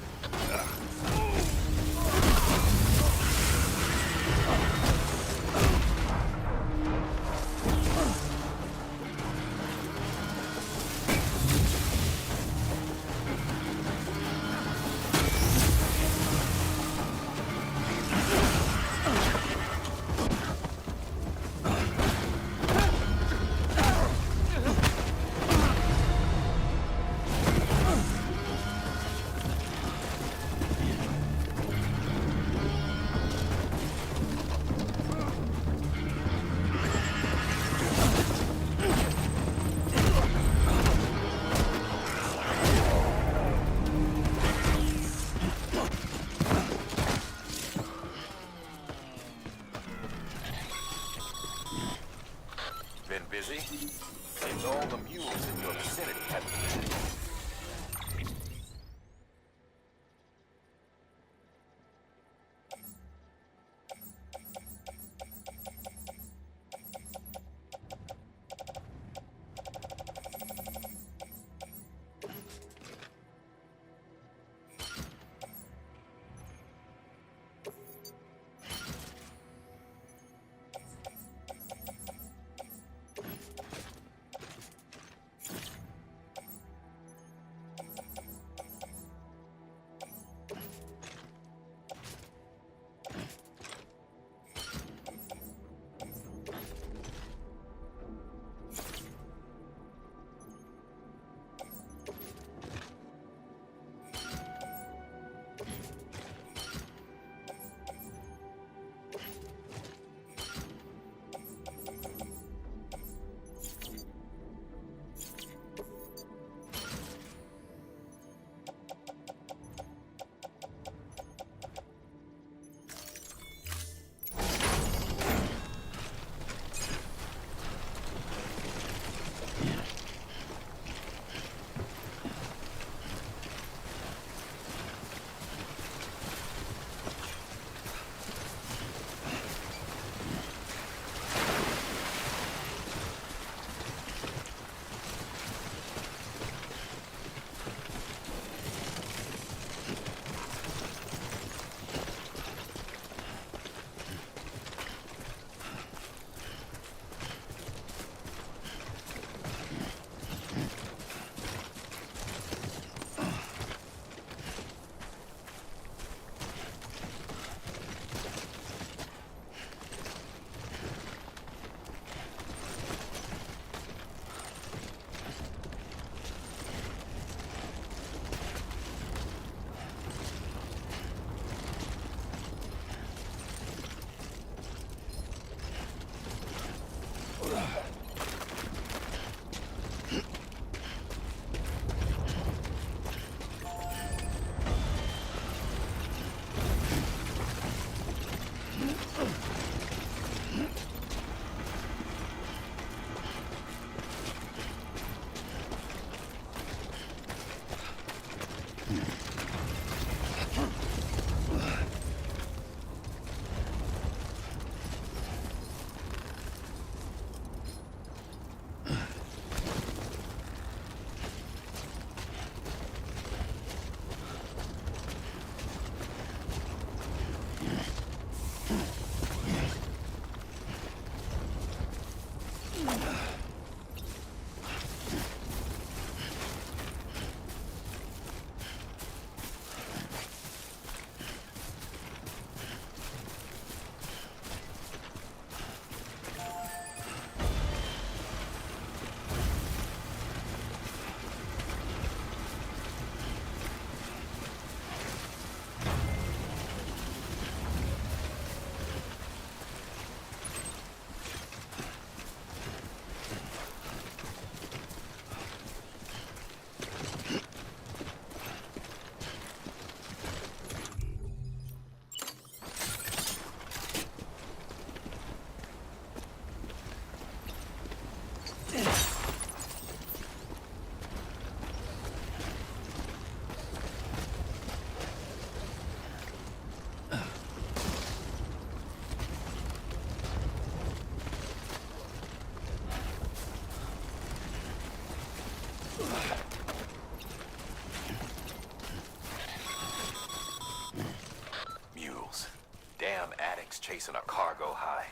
chasing a cargo high.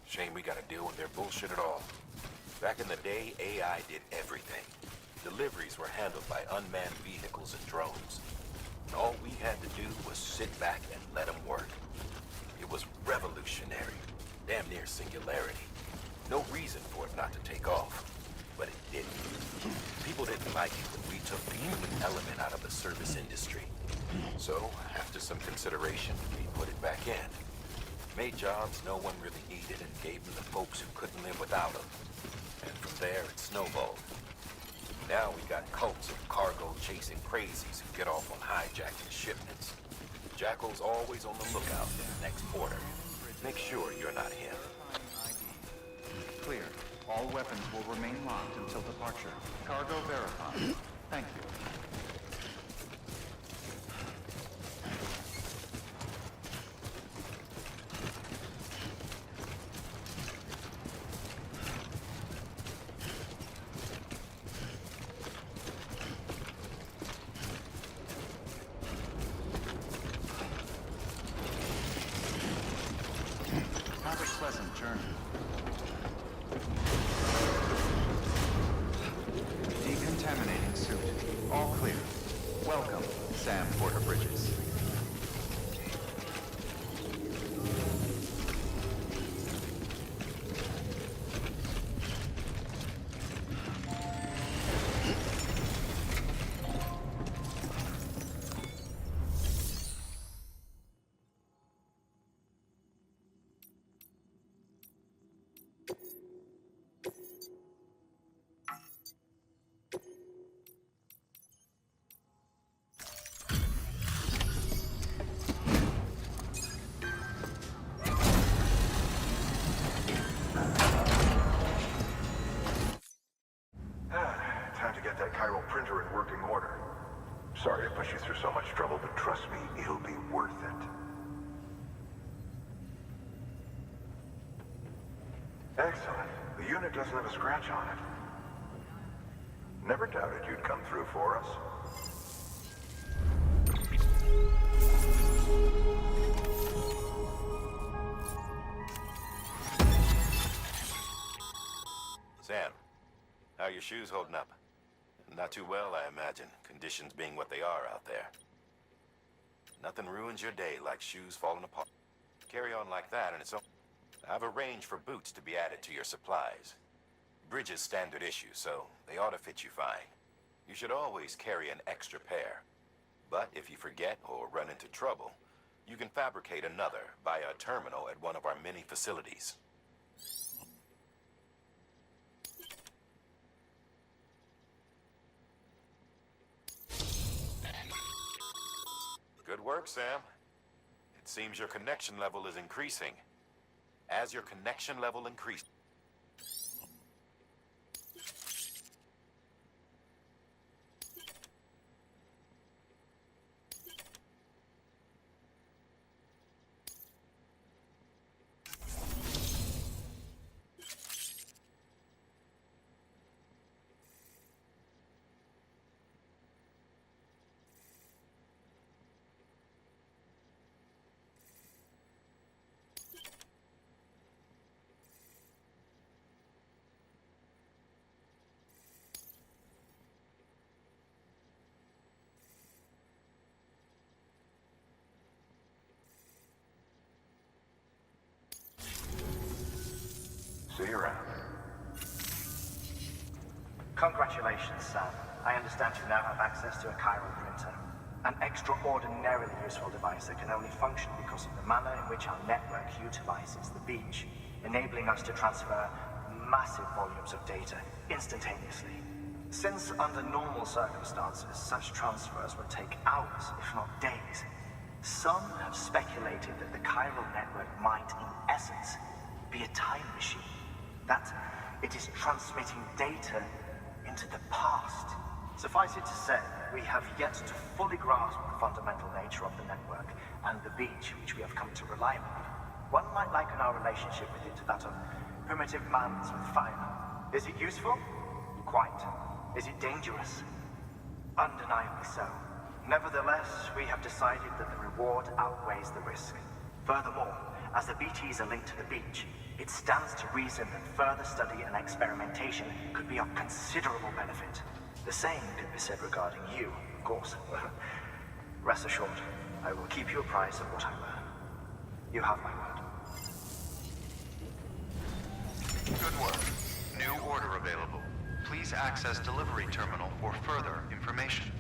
Shame we gotta deal with their bullshit at all. Back in the day, AI did everything. Deliveries were handled by unmanned vehicles and drones. All we had to do was sit back and let them work. It was revolutionary, damn near singularity. No reason for it not to take off, but it didn't. People didn't like it when we took the human element out of the service industry. So, after some consideration, we put it back in. Made jobs no one really needed and gave them to folks who couldn't live without them. And from there, it snowballed. Now we got cults of cargo-chasing crazies who get off on hijacking shipments. Jackal's always on the lookout for the next order. Make sure you're not him. Clear. All weapons will remain locked until departure. Cargo verified. Thank you. Have a pleasant journey. Decontaminating suit. All clear. Welcome, Sam Porter Bridges. Time to get that chiral printer in working order. Sorry to push you through so much trouble, but trust me, it'll be worth it. Excellent. The unit doesn't have a scratch on it. Never doubted you'd come through for us. Sam, how are your shoes holding up? Not too well, I imagine, conditions being what they are out there. Nothing ruins your day like shoes falling apart. Carry on like that and it's... I've arranged for boots to be added to your supplies. Bridges standard issue, so they ought to fit you fine. You should always carry an extra pair. But if you forget or run into trouble, you can fabricate another via a terminal at one of our many facilities. Good work, Sam. It seems your connection level is increasing. As your connection level increases... See you around. Congratulations, Sam. I understand you now have access to a chiral printer. An extraordinarily useful device that can only function because of the manner in which our network utilizes the beach, enabling us to transfer massive volumes of data instantaneously. Since under normal circumstances, such transfers would take hours, if not days, some have speculated that the chiral network might, in essence, be a time machine. That it is transmitting data into the past. Suffice it to say, we have yet to fully grasp the fundamental nature of the network and the beach which we have come to rely upon. One might liken our relationship with it to that of primitive mans with fire. Is it useful? Quite. Is it dangerous? Undeniably so. Nevertheless, we have decided that the reward outweighs the risk. Furthermore, As the BTs are linked to the beach, it stands to reason that further study and experimentation could be of considerable benefit. The same could be said regarding you, of course. Rest assured, I will keep you apprised of what I learn. You have my word. Good work. New order available. Please access delivery terminal for further information.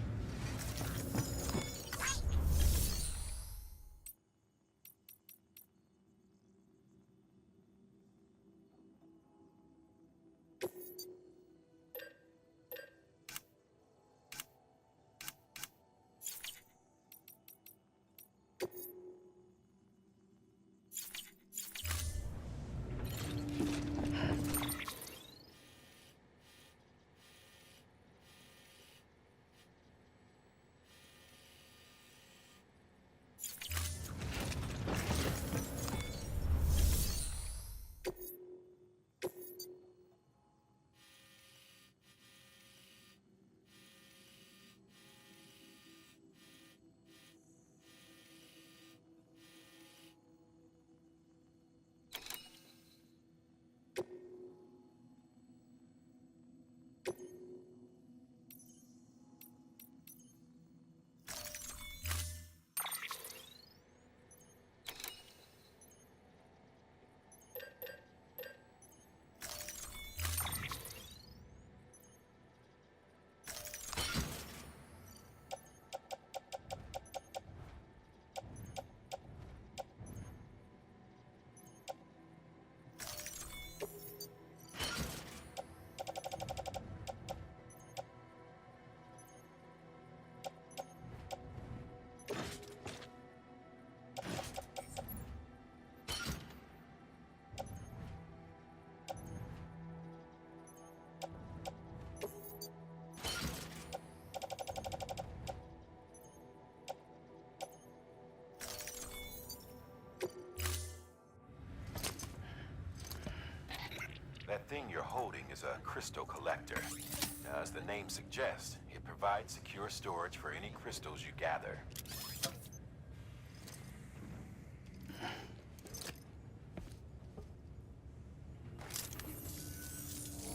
That thing you're holding is a crystal collector. Now, as the name suggests, it provides secure storage for any crystals you gather.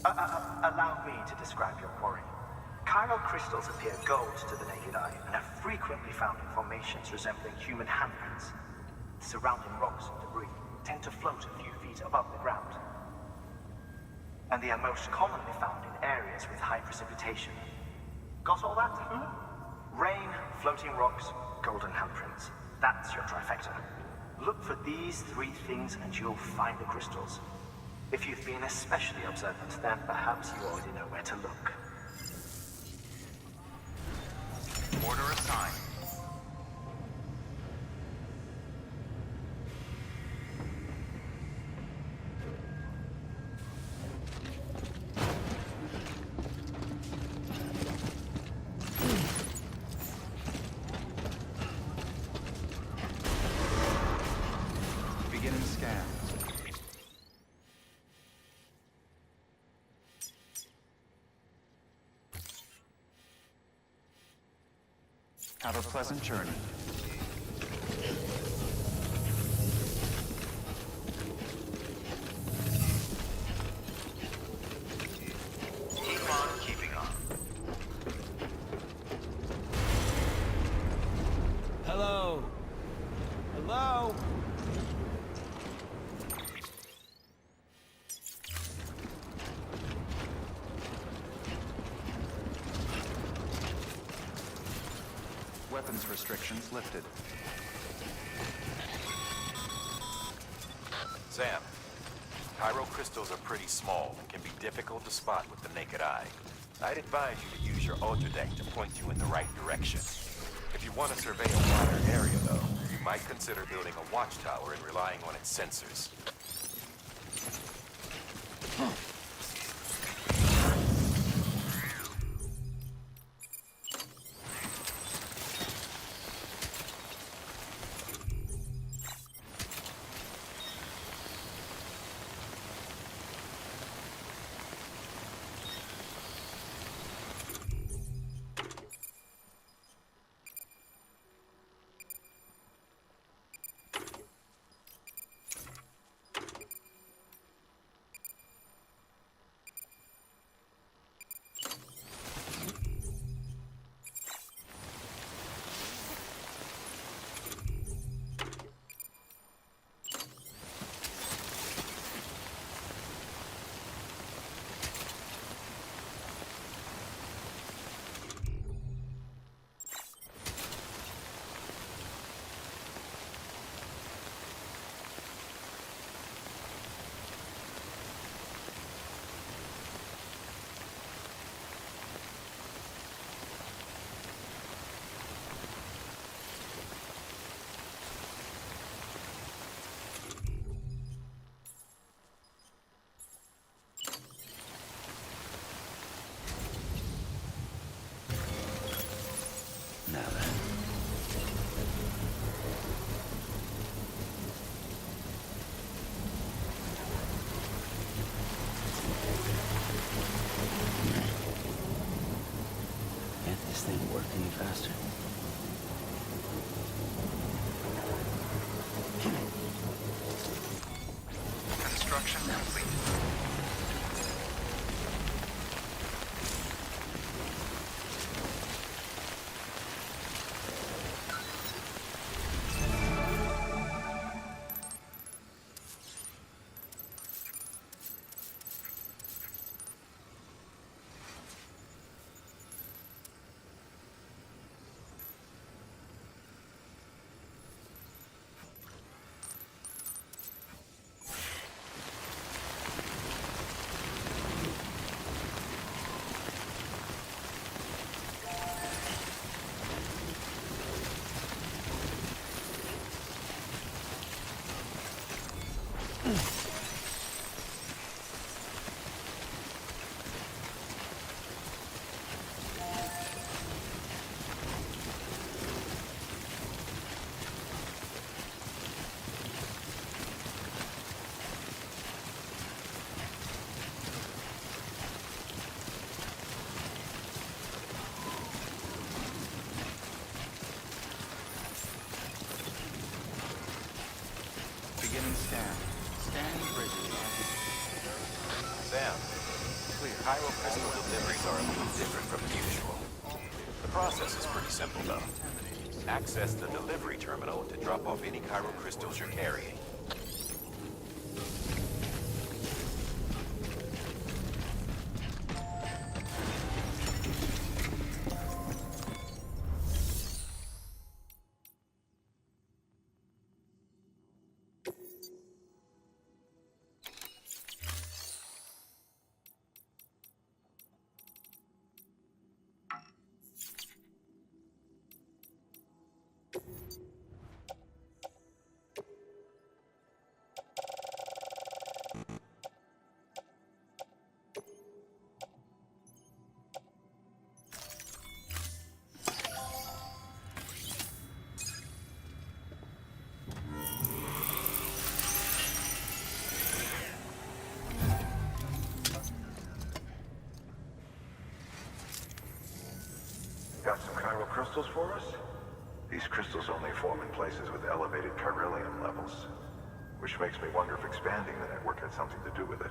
Allow me to describe your quarry. Chiral crystals appear gold to the naked eye and are frequently found in formations resembling human handprints. Surrounding rocks and debris tend to float a few feet above the ground. And they are most commonly found in areas with high precipitation. Got all that? Rain, floating rocks, golden handprints. That's your trifecta. Look for these three things and you'll find the crystals. If you've been especially observant, then perhaps you already know where to look. Order assigned. Beginning scan. Have a pleasant journey. Keep on keeping on. Hello? Hello? Weapons restrictions lifted. Sam, chiral crystals are pretty small and can be difficult to spot with the naked eye. I'd advise you to use your ultradeck to point you in the right direction. If you want to survey a wider area, though, you might consider building a watchtower and relying on its sensors. have it. Can't this thing work any faster? Construction complete. Beginning scan. Scanning bridges. Sam, Clear. chiral crystal deliveries are a little different from usual. The process is pretty simple, though. Access the delivery terminal to drop off any chiral crystals you're carrying. Got some chiral crystals for us? These crystals only form in places with elevated chiralium levels, which makes me wonder if expanding the network had something to do with it.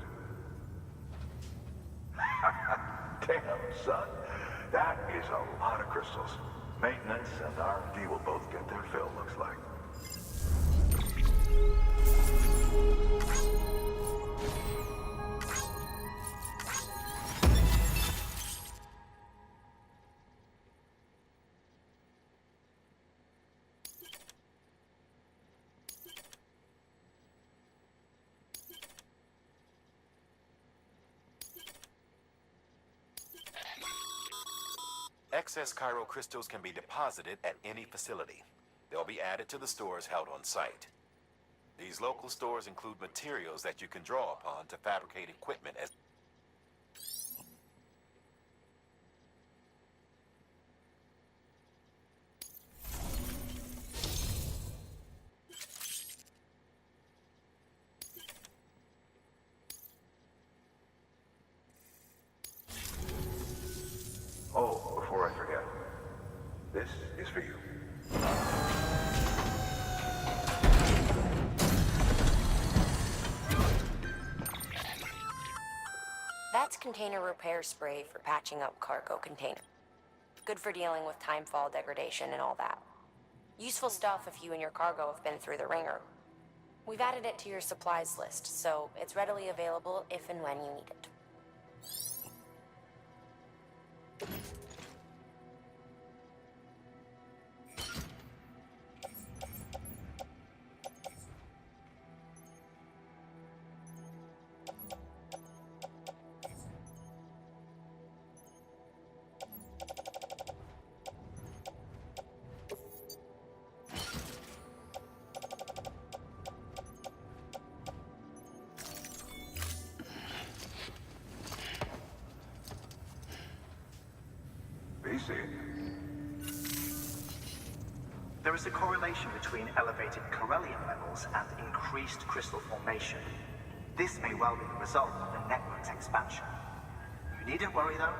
Damn, son. That is a lot of crystals. Maintenance and R&D will both get their fill, looks like. Excess chiral crystals can be deposited at any facility. They'll be added to the stores held on site. These local stores include materials that you can draw upon to fabricate equipment as... Oh, before I forget, this is for you. That's container repair spray for patching up cargo container. Good for dealing with timefall degradation and all that. Useful stuff if you and your cargo have been through the ringer. We've added it to your supplies list, so it's readily available if and when you need it. BC. There is a correlation between elevated Corellium levels and increased crystal formation. This may well be the result of the network's expansion. You needn't worry though.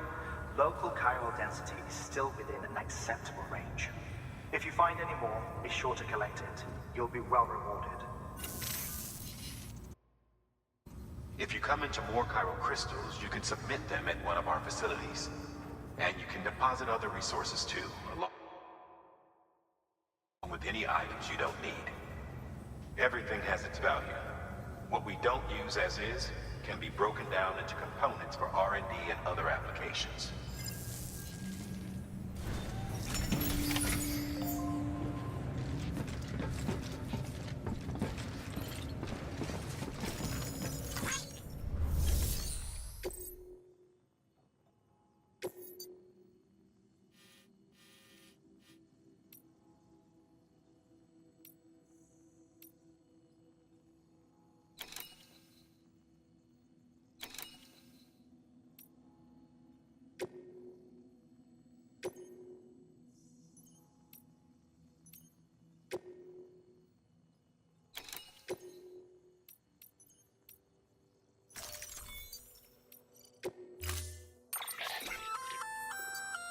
Local chiral density is still within an acceptable range. If you find any more, be sure to collect it. You'll be well rewarded. If you come into more chiral crystals, you can submit them at one of our facilities. And you can deposit other resources too, along with any items you don't need. Everything has its value. What we don't use as is can be broken down into components for R&D and other applications.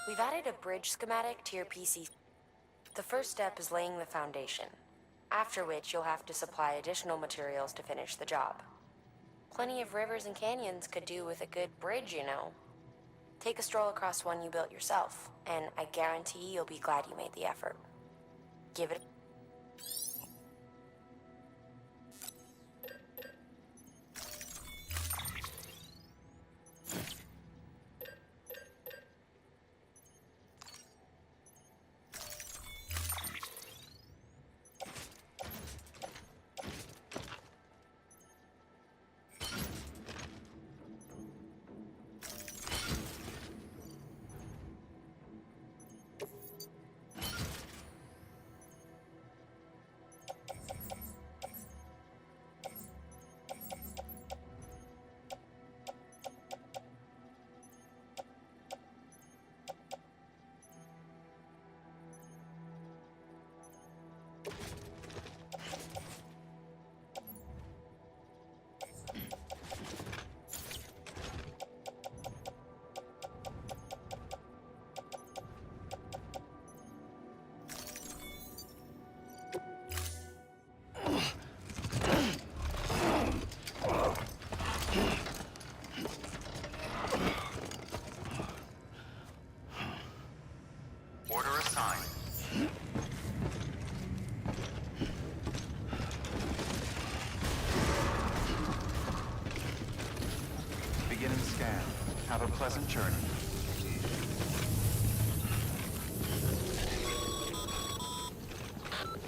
We've added a bridge schematic to your PC. The first step is laying the foundation, after which you'll have to supply additional materials to finish the job. Plenty of rivers and canyons could do with a good bridge, you know. Take a stroll across one you built yourself, and I guarantee you'll be glad you made the effort. Give it Order assigned. Beginning scan. Have a pleasant journey.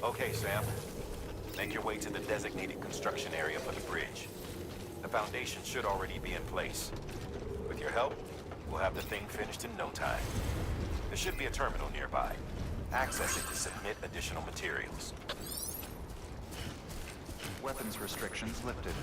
Okay, Sam. Make your way to the designated construction area for the bridge. The foundation should already be in place. With your help, we'll have the thing finished in no time. There should be a terminal nearby. Access it to submit additional materials. Weapons restrictions lifted.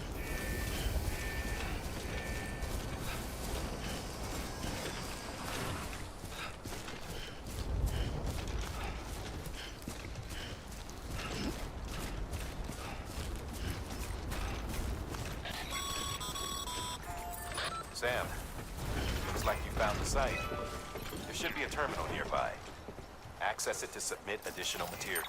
Sam, looks like you found the site. There should be a terminal nearby. Access it to submit additional material.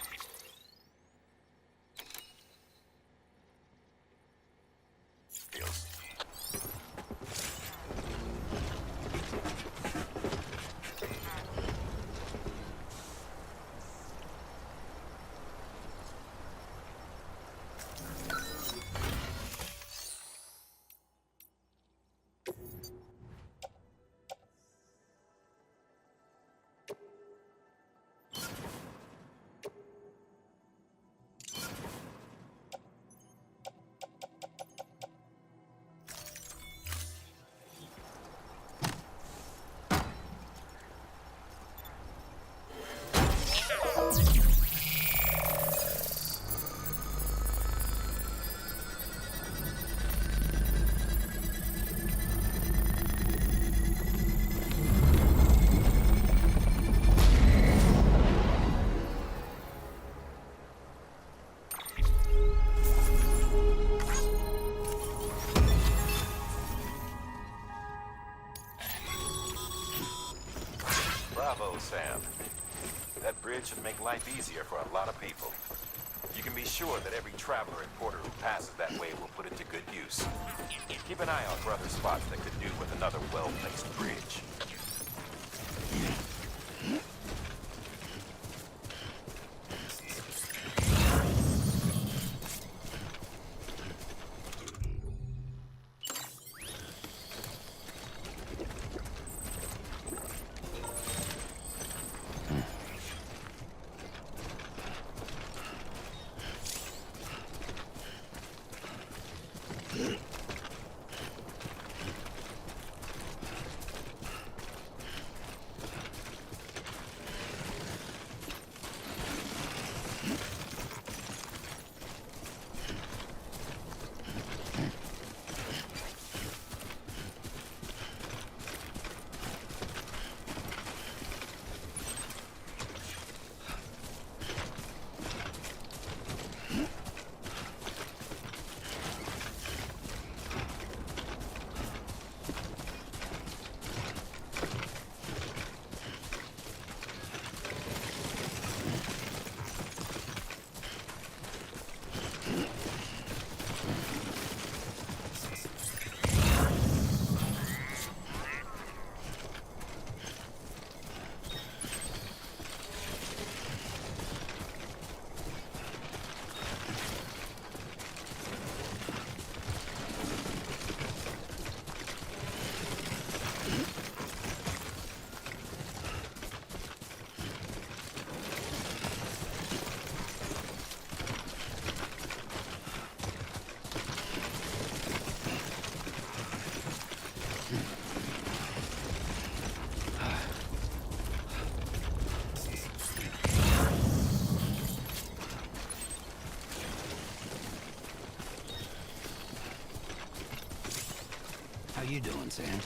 bridge should make life easier for a lot of people. You can be sure that every traveler and porter who passes that way will put it to good use. Keep an eye out for other spots that could do with another well-placed bridge. How you doing, Sam?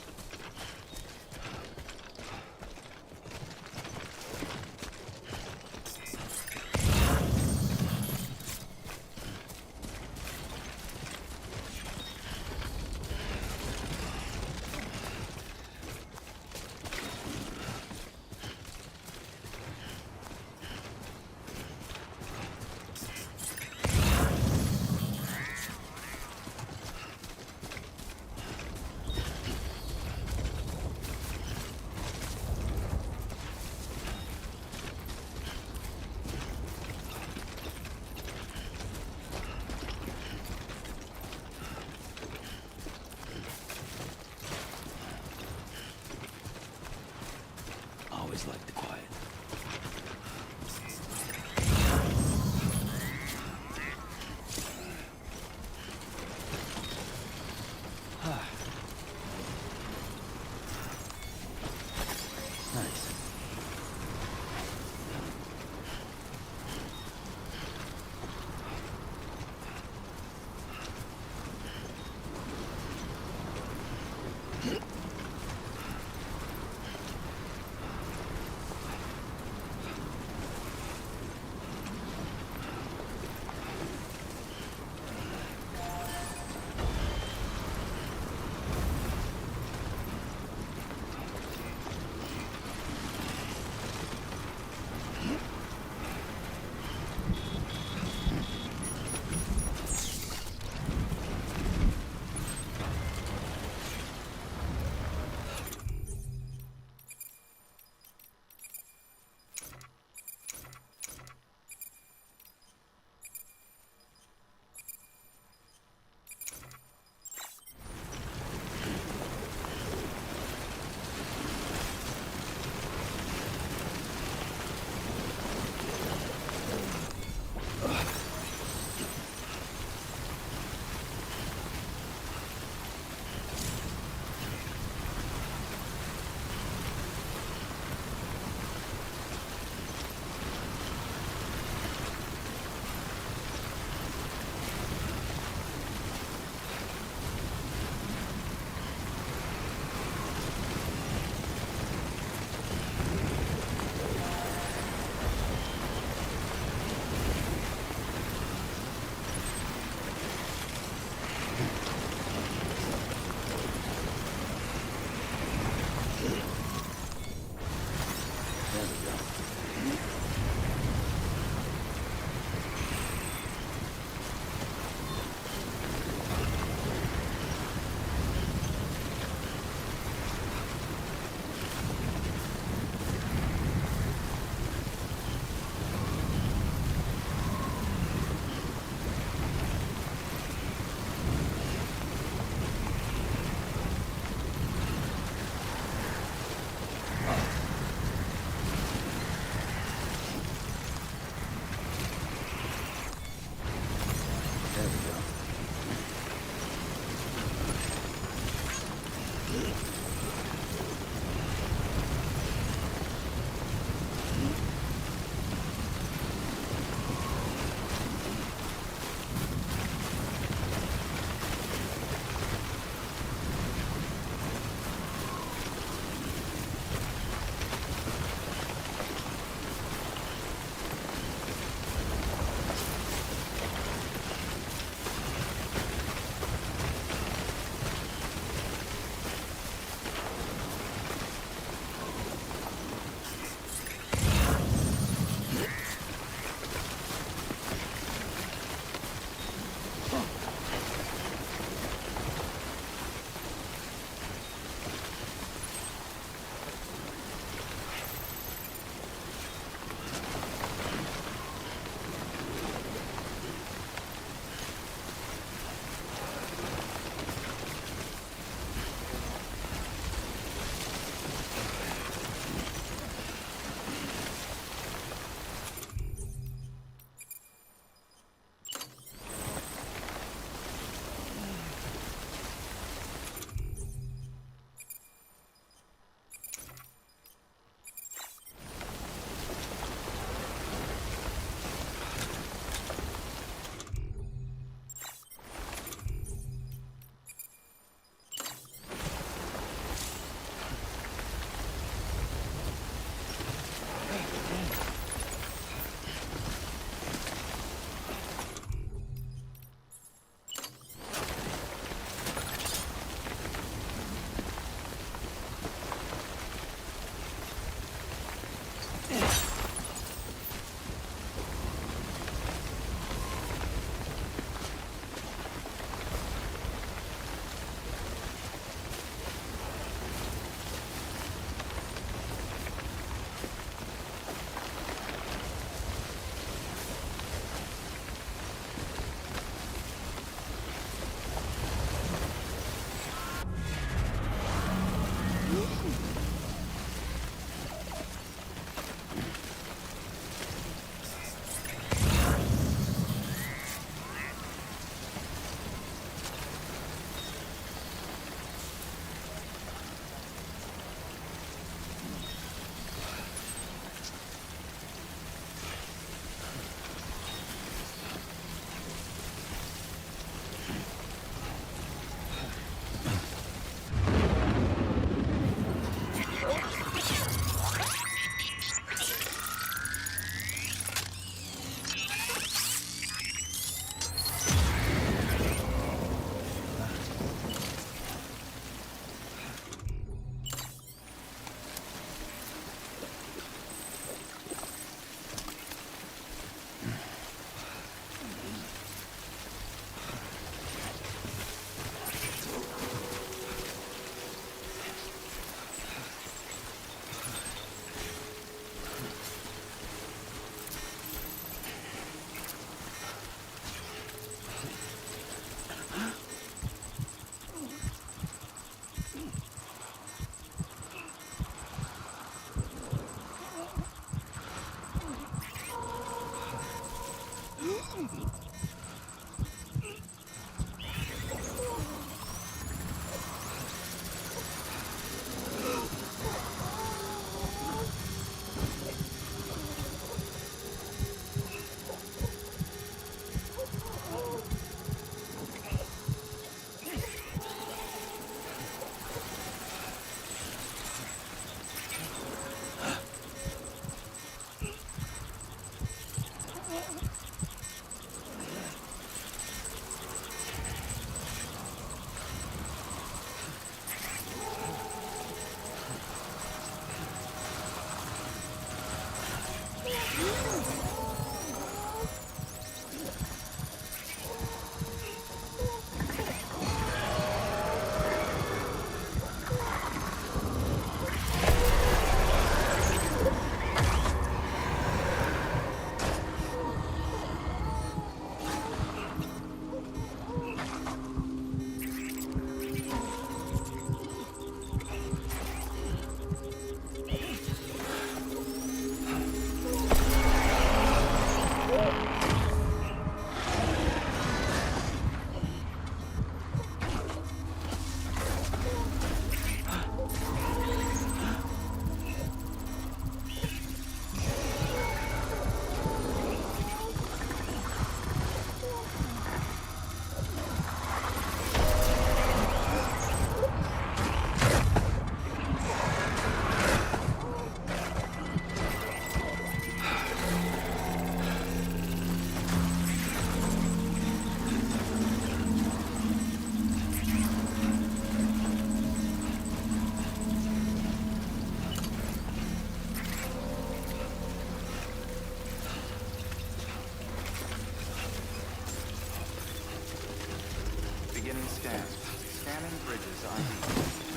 Scan. Scanning bridges ID.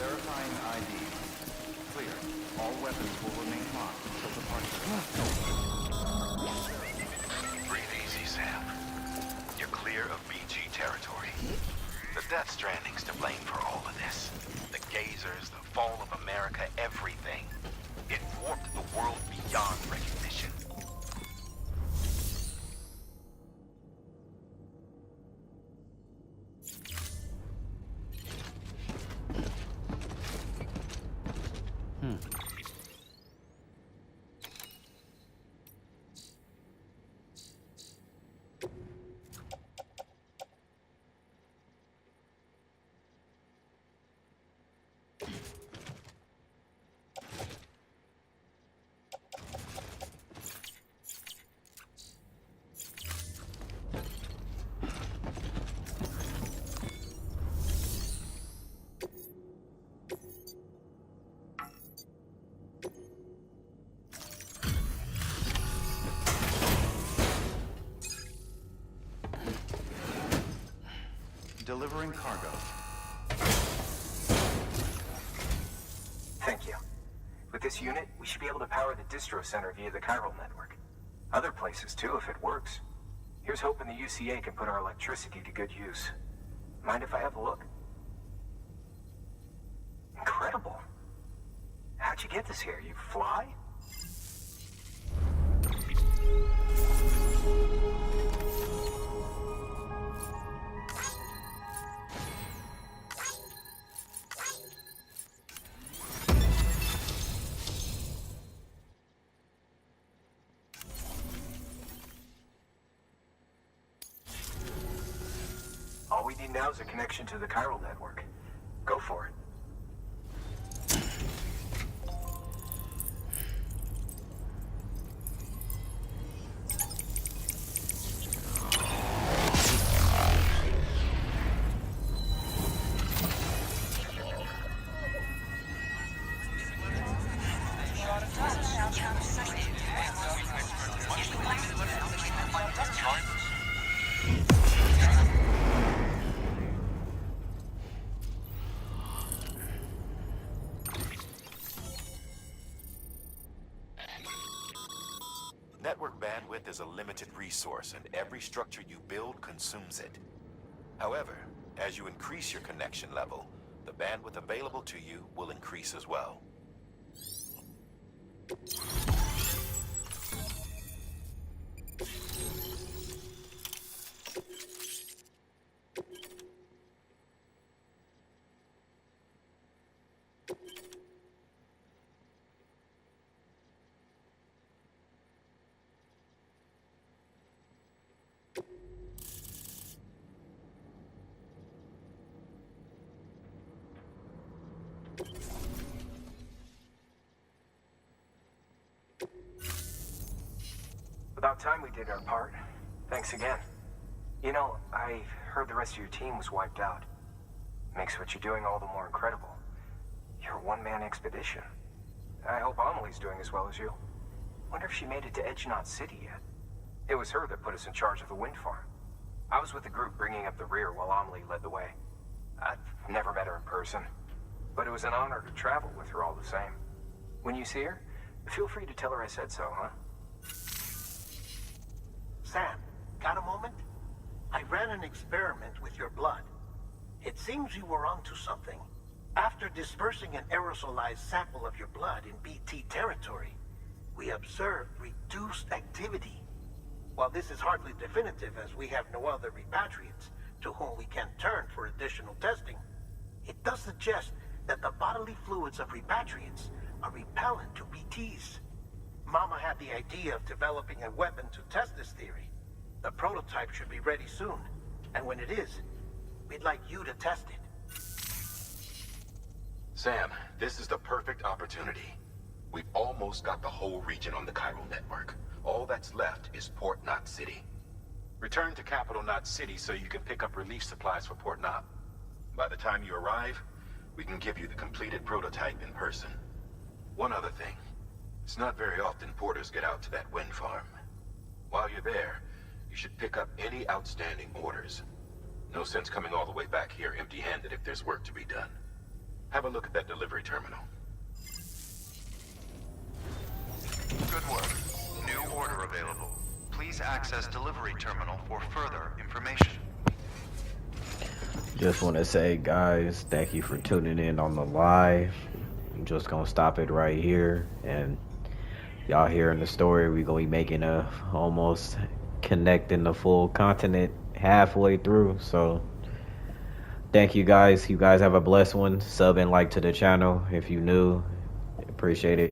Verifying ID. Clear. All weapons will remain locked until departure. Breathe easy, Sam. You're clear of BG territory. The Death Stranding's to blame for all of this. The gazers, the fall of America, everything. It warped the world beyond recognition. Delivering cargo. Thank you. With this unit, we should be able to power the distro center via the chiral network. Other places too, if it works. Here's hoping the UCA can put our electricity to good use. Mind if I have a look? Incredible. How'd you get this here? You fly? All we need now is a connection to the chiral network. Go for it. Network bandwidth is a limited resource, and every structure you build consumes it. However, as you increase your connection level, the bandwidth available to you will increase as well. About time we did our part. Thanks again. You know, I heard the rest of your team was wiped out. Makes what you're doing all the more incredible. You're a one-man expedition. I hope Amelie's doing as well as you. Wonder if she made it to Edgenot City yet. It was her that put us in charge of the wind farm. I was with the group bringing up the rear while Amelie led the way. I've never met her in person, but it was an honor to travel with her all the same. When you see her, feel free to tell her I said so, huh? Sam, got a moment? I ran an experiment with your blood. It seems you were onto something. After dispersing an aerosolized sample of your blood in BT territory, we observed reduced activity. While this is hardly definitive, as we have no other repatriates to whom we can turn for additional testing, it does suggest that the bodily fluids of repatriates are repellent to BTs. Mama had the idea of developing a weapon to test this theory. The prototype should be ready soon, and when it is, we'd like you to test it. Sam, this is the perfect opportunity. We've almost got the whole region on the chiral network. All that's left is Port Knot City. Return to Capital Knot City so you can pick up relief supplies for Port Knot. By the time you arrive, we can give you the completed prototype in person. One other thing. It's not very often porters get out to that wind farm. While you're there, you should pick up any outstanding orders. No sense coming all the way back here empty-handed if there's work to be done. Have a look at that delivery terminal. Good work. New order available. Please access delivery terminal for further information. Just want to say, guys, thank you for tuning in on the live. I'm just gonna stop it right here, and y'all hearing the story. We're gonna be making almost connecting the full continent halfway through. So thank you guys. You guys have a blessed one. Sub and like to the channel if you new. Appreciate it.